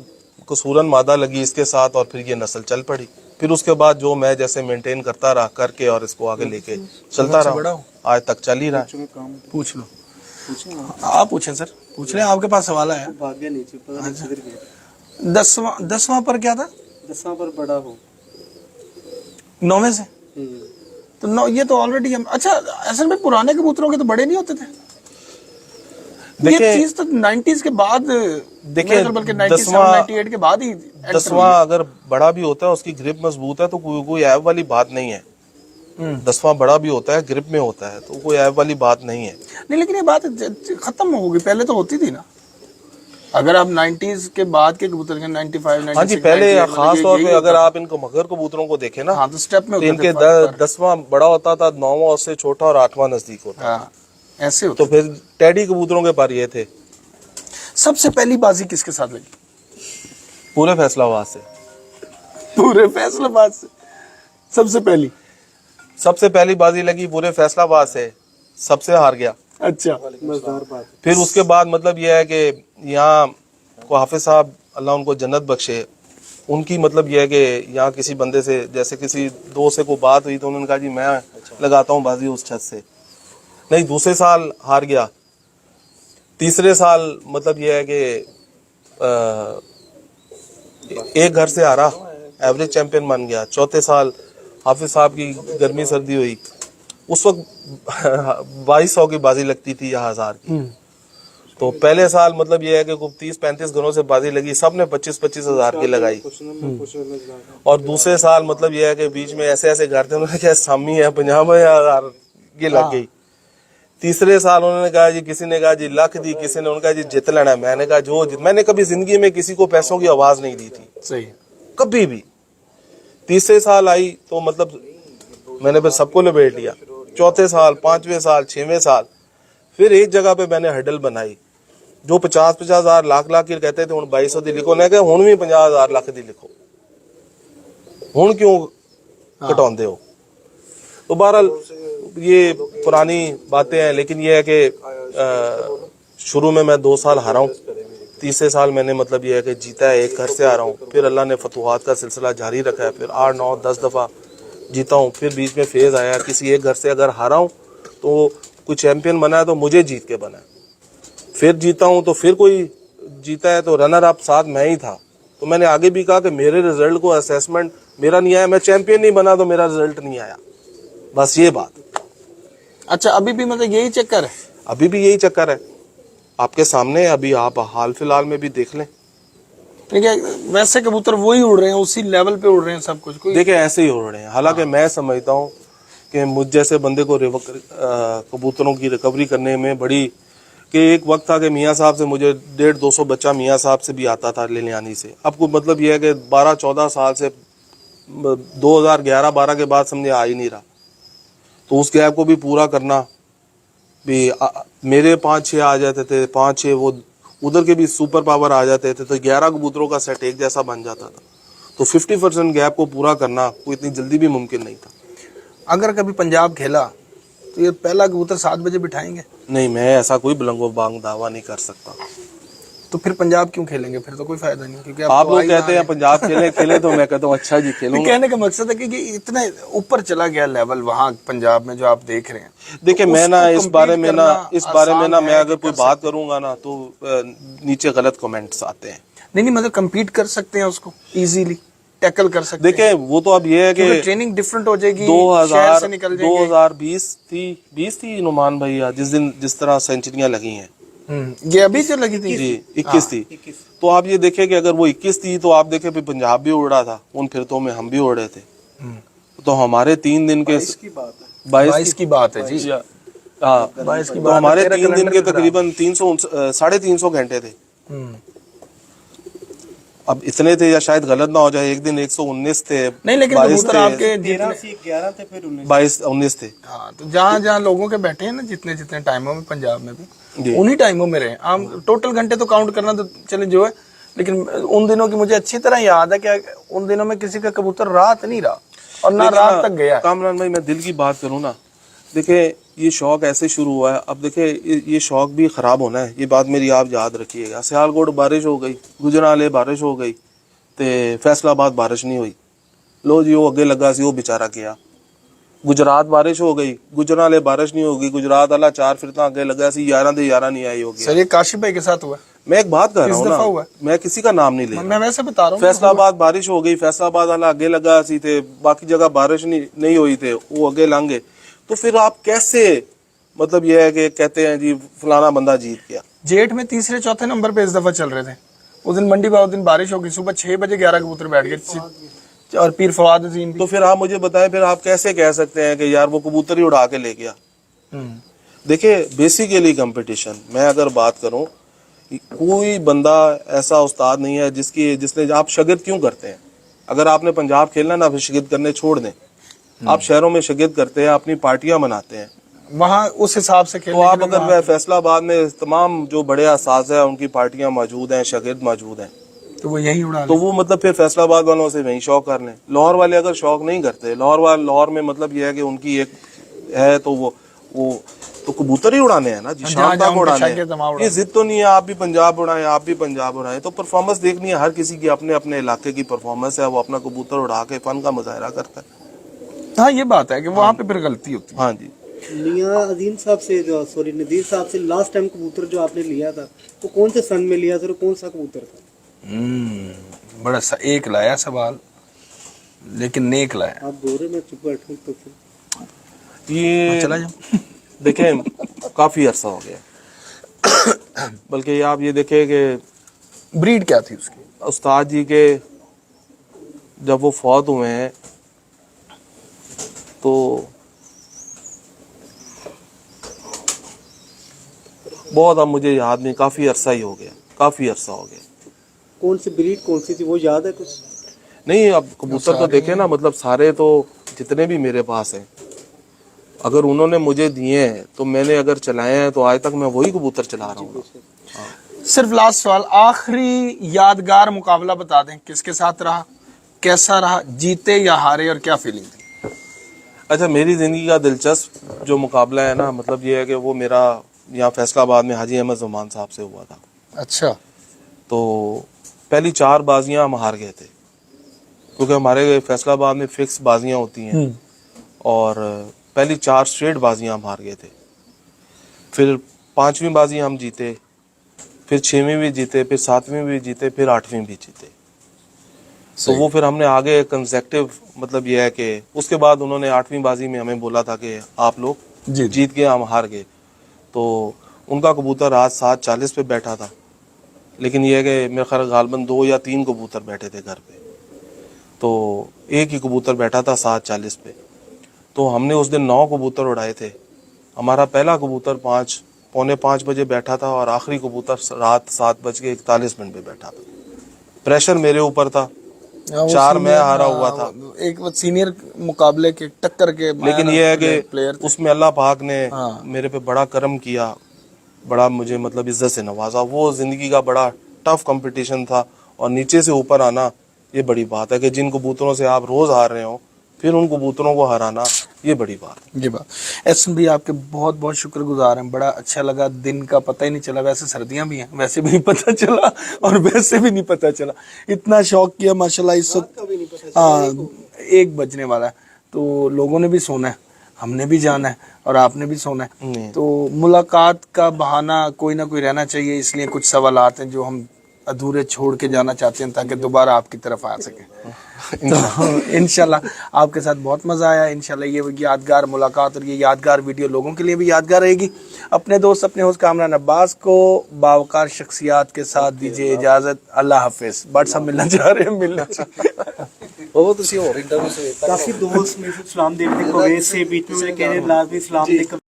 कसूरन मादा लगी इसके साथ, और फिर ये नस्ल चल पड़ी। फिर उसके बाद जो मैं जैसे मेंटेन करता रहा करके और इसको आगे लेके चलता रहा, आज तक चल ही रहा है। पूछ लो, आप पूछें सर, पूछ रहे हैं, आपके पास सवाल है। नीचे 10वां पर क्या था? 10वां पर बड़ा हो। 9वें से तो 9, ये तो ऑलरेडी हम। अच्छा, असल में पुराने कबूतरों के तो बड़े नहीं होते थे। ये चीज तो 90s के बाद, देखिए बल्कि 97-98 के बाद ही 10वां अगर बड़ा भी होता है उसकी ग्रिप मजबूत है तो कोई ऐब वाली बात नहीं है। 10वां बड़ा भी होता है, ग्रिप में होता है, तो कोई ऐब वाली बात नहीं है। नहीं, लेकिन ये बात खत्म होगी, पहले तो होती थी ना। अगर आप 90s के बाद के कबूतर के 95, 96, हाँ जी, पहले खास तौर पे अगर आप इनको मगर कबूतरों को देखें ना, हाँ, तो स्टेप में तो होते इनके थे 10वां बड़ा होता था, 9वां उससे छोटा और 8वां नजदीक होता। हाँ, ऐसे होते। तो फिर टेडी कबूतरों के पर ये थे। सबसे पहली बाजी किसके साथ लगी? पूरे फैसलाबाद से। पूरे फैसलाबाद से सबसे पहली बाजी लगी पूरे फैसलाबाद से, सबसे हार गया। अच्छा, मजेदार बात। फिर उसके बाद मतलब यह है कि यहाँ को हाफिज साहब अल्लाह उनको जन्नत बख्शे, उनकी मतलब यह है कि यहाँ किसी बंदे से जैसे किसी दोस्त से कोई बात हुई तो उन्होंने कहा जी मैं लगाता हूँ बाजी उस छत से। नहीं, दूसरे साल हार गया, तीसरे साल मतलब यह है कि एक घर से हारा, एवरेज चैंपियन बन गया। चौथे साल हाफिज साहब की गर्मी सर्दी हुई, उस वक्त 2200 की बाजी लगती थी या 1000 की। तो पहले साल मतलब ये है कि 30-35 घरों से बाजी लगी, सब ने 25-25 हजार की लगाई। और दूसरे साल मतलब ये है कि बीच में ऐसे ऐसे घर थे, उन्होंने कहा सामी है 50,000 ये लग गई। तीसरे साल उन्होंने कहा जी, किसी ने कहा जी लाख दी, किसी ने उनका जी जित लेना है। मैंने कहा जो मैंने कभी जिंदगी में किसी को पैसों की आवाज नहीं दी थी, सही, कभी भी। तीसरे साल आई तो मतलब मैंने फिर सबको लपेट लिया। चौथे साल, 5वें साल, 6वें साल फिर एक जगह पे मैंने हडल बनाई, जो 50-50 हजार लाख की कहते थे, 2200 दी लिखो। मैं हूं भी 50,000 लाख दी लिखो, हूं क्यों घटाते हो। तो बहरहाल ये पुरानी बातें हैं, लेकिन ये है कि शुरू में मैं 2 साल हारा हूँ, तीसरे साल मैंने मतलब ये है कि जीता है, एक घर से आ रहा हूँ। फिर अल्लाह ने फतुहात का सिलसिला जारी रखा है, फिर 8, 9, 10 दफ़ा जीता हूँ। फिर बीच में फेज़ आया, किसी एक घर से अगर हारा हूँ तो कोई चैंपियन बना है तो मुझे जीत के बना है, फिर जीता हूँ तो फिर कोई जीता है तो रनर अप साथ मैं ही था। तो मैंने आगे भी कहा कि मेरे रिजल्ट को असेसमेंट मेरा नहीं आया, मैं चैंपियन नहीं बना तो मेरा रिजल्ट नहीं आया, बस ये बात। अच्छा, अभी भी मतलब यही चक्कर है? अभी भी यही चक्कर है, आपके सामने। अभी आप हाल फिलहाल में भी देख लें, वैसे कबूतर वही उड़ रहे हैं, उसी लेवल पे उड़ रहे हैं सब कुछ। देखिए ऐसे ही उड़ रहे हैं। हालांकि मैं समझता हूँ कि मुझ जैसे बंदे को कबूतरों की रिकवरी करने में बड़ी, कि एक वक्त था कि मियाँ साहब से मुझे 150-200 बच्चा मियाँ साहब से भी आता था लेने से। अब को मतलब यह है कि 12-14 साल से 2011-12 के बाद समझे आ ही नहीं रहा, तो उस गैप को भी पूरा करना भी मेरे 5-6 आ जाते थे, 5-6 वो उधर के भी सुपर पावर आ जाते थे, तो 11 कबूतरों का सेट एक जैसा बन जाता था। तो 50% गैप को पूरा करना कोई इतनी जल्दी भी मुमकिन नहीं था। अगर कभी पंजाब खेला तो ये पहला कबूतर 7 बजे बिठाएंगे? नहीं, मैं ऐसा कोई बुलंगो बांग दावा नहीं कर सकता। तो फिर पंजाब क्यों खेलेंगे? फिर तो कोई फायदा नहीं, क्योंकि आप लोग कहते हैं पंजाब खेले तो मैं कहता हूँ अच्छा जी खेलूंगा। कहने का मकसद है कि इतना ऊपर चला गया लेवल वहाँ पंजाब में जो आप देख रहे हैं। देखिए मैं ना इस बारे में ना मैं अगर कोई बात कर करूंगा ना तो नीचे गलत कमेंट्स आते हैं। नहीं, मतलब कम्पीट कर सकते हैं उसको इजीली, टैकल कर सकते हैं। देखिए वो तो अब ये है कि ट्रेनिंग डिफरेंट हो जाएगी, शहर से निकल जाएंगे। 2020 थी नुमान भैया जिस तरह सेंचुरियां लगी हैं। ये अभी जो लगी थी जी 21 थी। तो आप ये देखें कि अगर वो 21 थी तो आप देखें फिर पंजाब भी उड़ रहा था, उन फिरतों में हम भी उड़ रहे थे। तो हमारे 3 दिन के 22 की बात है जी। हाँ 22 की तो बात है, हमारे तेरा 3 दिन के कैलेंडर तकरीबन 350 घंटे थे। हम्म। अब इतने थे या शायद गलत ना हो जाए, एक दिन 119 थे, नहीं, लेकिन 22 कबूतर थे, आपके 13 से 11 थे, फिर 19। 22-19 थे। हाँ, तो जहाँ लोगों के बैठे हैं ना, जितने जितने टाइमों में पंजाब में जी। भी उन्हीं टाइमों में रहे। हम टोटल घंटे तो काउंट करना तो चले जो है, लेकिन उन दिनों की मुझे अच्छी तरह याद है कि उन दिनों में किसी का कबूतर रात नहीं रहा और ना रात तक गया। कामरान भाई मैं दिल की बात करूँ ना, देखिए ये शौक ऐसे शुरू हुआ है। अब देखिए ये शौक भी खराब होना है, ये बात मेरी आप याद रखिएगा। सियालकोट बारिश हो गई, गुजराले बारिश हो गई, ते फैसलाबाद बारिश नहीं हुई। लो जी वो अगे लगा सी वो बेचारा गया। गुजरात बारिश हो गई, गुजराले बारिश नहीं होगी, गुजरात वाला 4 फिरता अगे लगा सी 11 दे 11 नहीं आई होगी। सर ये काशिफ भाई के साथ हुआ? मैं एक बात कर रहा हूँ दफा ना, हुआ? मैं किसी का नाम नहीं ले रहा। मैं वैसे बता रहा हूँ। फैसलाबाद बारिश हो गई, फैसलाबाद वाला अगे लगा सी थे, बाकी जगह बारिश नहीं हुई थे, वो अगे लांगे। तो फिर आप कैसे, मतलब ये है कि कहते हैं जी फलाना बंदा जीत गया। जेठ में 3-4 नंबर पे इस दफा चल रहे थे। उस दिन मंडी उस दिन बारिश हो गई, सुबह 6 बजे 11 कबूतर बैठ गए और पीर फवाद अजीम भी। तो फिर आप मुझे बताएं, फिर आप कैसे कह सकते हैं कि यार वो कबूतर ही उड़ा के ले गया। देखिए बेसिकली कंपटीशन, मैं अगर बात करूं, कोई बंदा ऐसा उस्ताद नहीं है जिसने आप शागिर्द क्यों करते हैं? अगर आपने पंजाब खेलना ना, फिर शागिर्द करने छोड़ दें। आप शहरों में शागिर्द करते हैं, अपनी पार्टियां बनाते हैं, वहाँ उस हिसाब से तो आप अगर फैसलाबाद में तमाम जो बड़े असाज़ है उनकी पार्टियां मौजूद हैं, शागिर्द मौजूद हैं, तो वो यही उड़ा तो वो मतलब फिर फैसलाबाद वालों से वही शौक कर लें। लाहौर वाले अगर शौक नहीं करते, लाहौर में मतलब ये है कि उनकी एक है तो वो तो कबूतर ही उड़ाने हैं ना जी, शाम तक उड़ाने हैं। ये जिद तो नहीं है आप भी पंजाब उड़ाएं, आप भी पंजाब उड़ाएं। तो परफॉर्मेंस देखनी है, हर किसी की अपने अपने इलाके की परफॉर्मेंस है, वो अपना कबूतर उड़ा के फन का मुजाहरा करता है। हाँ ये बात है कि वहाँ पे फिर गलती होती है। हाँ जी। मियां अजीम साहब से नदीर साहब से लास्ट टाइम कबूतर जो आपने लिया था वो कौन से सन में लिया था और कौन सा कबूतर था? बड़ा सा एक लाया सवाल, लेकिन नेक लाया। आप बोल रहे मैं चुप बैठूं तो फिर ये चला जाऊं? देखें काफी अरसा हो गया, बल्कि आप ये देखें कि ब्रीड क्या थी उसकी? उस्ताद जी के जब वो फौत हुए हैं तो बहुत, अब मुझे याद नहीं, काफी अरसा ही हो गया, काफी अरसा हो गया। कौन सी ब्रीड कौन सी थी वो याद है कुछ? नहीं, अब कबूतर तो देखे ना, मतलब सारे तो जितने भी मेरे पास हैं, अगर उन्होंने मुझे दिए हैं तो मैंने अगर चलाए हैं तो आज तक मैं वही कबूतर चला रहा हूँ। सिर्फ लास्ट सवाल, आखिरी यादगार मुकाबला बता दें, किसके साथ रहा, कैसा रहा, जीते या हारे और क्या फीलिंग थी? अच्छा, मेरी ज़िंदगी का दिलचस्प जो मुकाबला है ना, मतलब ये है कि वो मेरा यहाँ फैसलाबाद में हाजी अहमद ज़ुमान साहब से हुआ था। अच्छा। तो पहली 4 बाजियाँ हम हार गए थे, क्योंकि हमारे फैसलाबाद में फिक्स बाजियाँ होती हैं, और पहली 4 स्ट्रेट बाजियाँ हम हार गए थे। फिर 5वीं बाजी हम जीते, फिर 6वीं भी जीते, फिर 7वीं भी जीते, फिर 8वीं भी जीते। तो वो फिर हमने आगे कंसेक्टिव, मतलब ये है कि उसके बाद उन्होंने 8वीं बाजी में हमें बोला था कि आप लोग जीत गए, हम हार गए। तो उनका कबूतर आज 7:40 पे बैठा था, लेकिन ये है कि मेरे ख्याल गालबन 2 या 3 कबूतर बैठे थे घर पे, तो एक ही कबूतर बैठा था 7:40 पे। तो हमने उस दिन 9 कबूतर उड़ाए थे। हमारा पहला कबूतर 5-पौने-5 बजे बैठा था और आखिरी कबूतर रात 7:41 पे बैठा था। प्रेशर मेरे ऊपर था, वो 4 मैं senior, हारा हुआ था। एक सीनियर मुकाबले के टक्कर के लेकिन ये है कि प्लेयर थे। उसमें अल्लाह पाक ने हाँ। मेरे पे बड़ा करम किया, बड़ा मुझे मतलब इज्जत से नवाजा। वो जिंदगी का बड़ा टफ कंपटीशन था, और नीचे से ऊपर आना ये बड़ी बात है कि जिन कबूतरों से आप रोज हार रहे हो, फिर उन कबूतरों को हराना ये बड़ी बात है। जी बात। एहसन भी आपके बहुत बहुत शुक्रगुजार हैं, बड़ा अच्छा लगा, दिन का पता ही नहीं चला। वैसे सर्दियां भी हैं, वैसे भी नहीं पता चला और वैसे भी नहीं पता चला। इतना शौक किया माशाल्लाह। इस वक्त हाँ 1 बजने वाला है, तो लोगों ने भी सोना है, हमने भी जाना है और आपने भी सोना है। तो मुलाकात का बहाना कोई ना कोई रहना चाहिए, इसलिए कुछ सवालात हैं जो हम अधूरे छोड़ के जाना चाहते हैं ताकि दोबारा आपकी तरफ आ सके। तो इंशाल्लाह आपके साथ बहुत मज़ा आया। इंशाल्लाह ये यादगार मुलाकात और ये यादगार वीडियो लोगों के लिए भी यादगार रहेगी। अपने दोस्त अपने होस्ट कामरान अब्बास को बावकार शख्सियात के साथ दीजिए इजाज़त। अल्लाह हाफिज़। बट सब मिलना चाह रहे हैं, मिलना वो तो किसी और इंटरव्यू से काफी दोस्त में से सलाम देखते कुवैत से बीच में मैंने कह रहे लाजमी सलाम देकर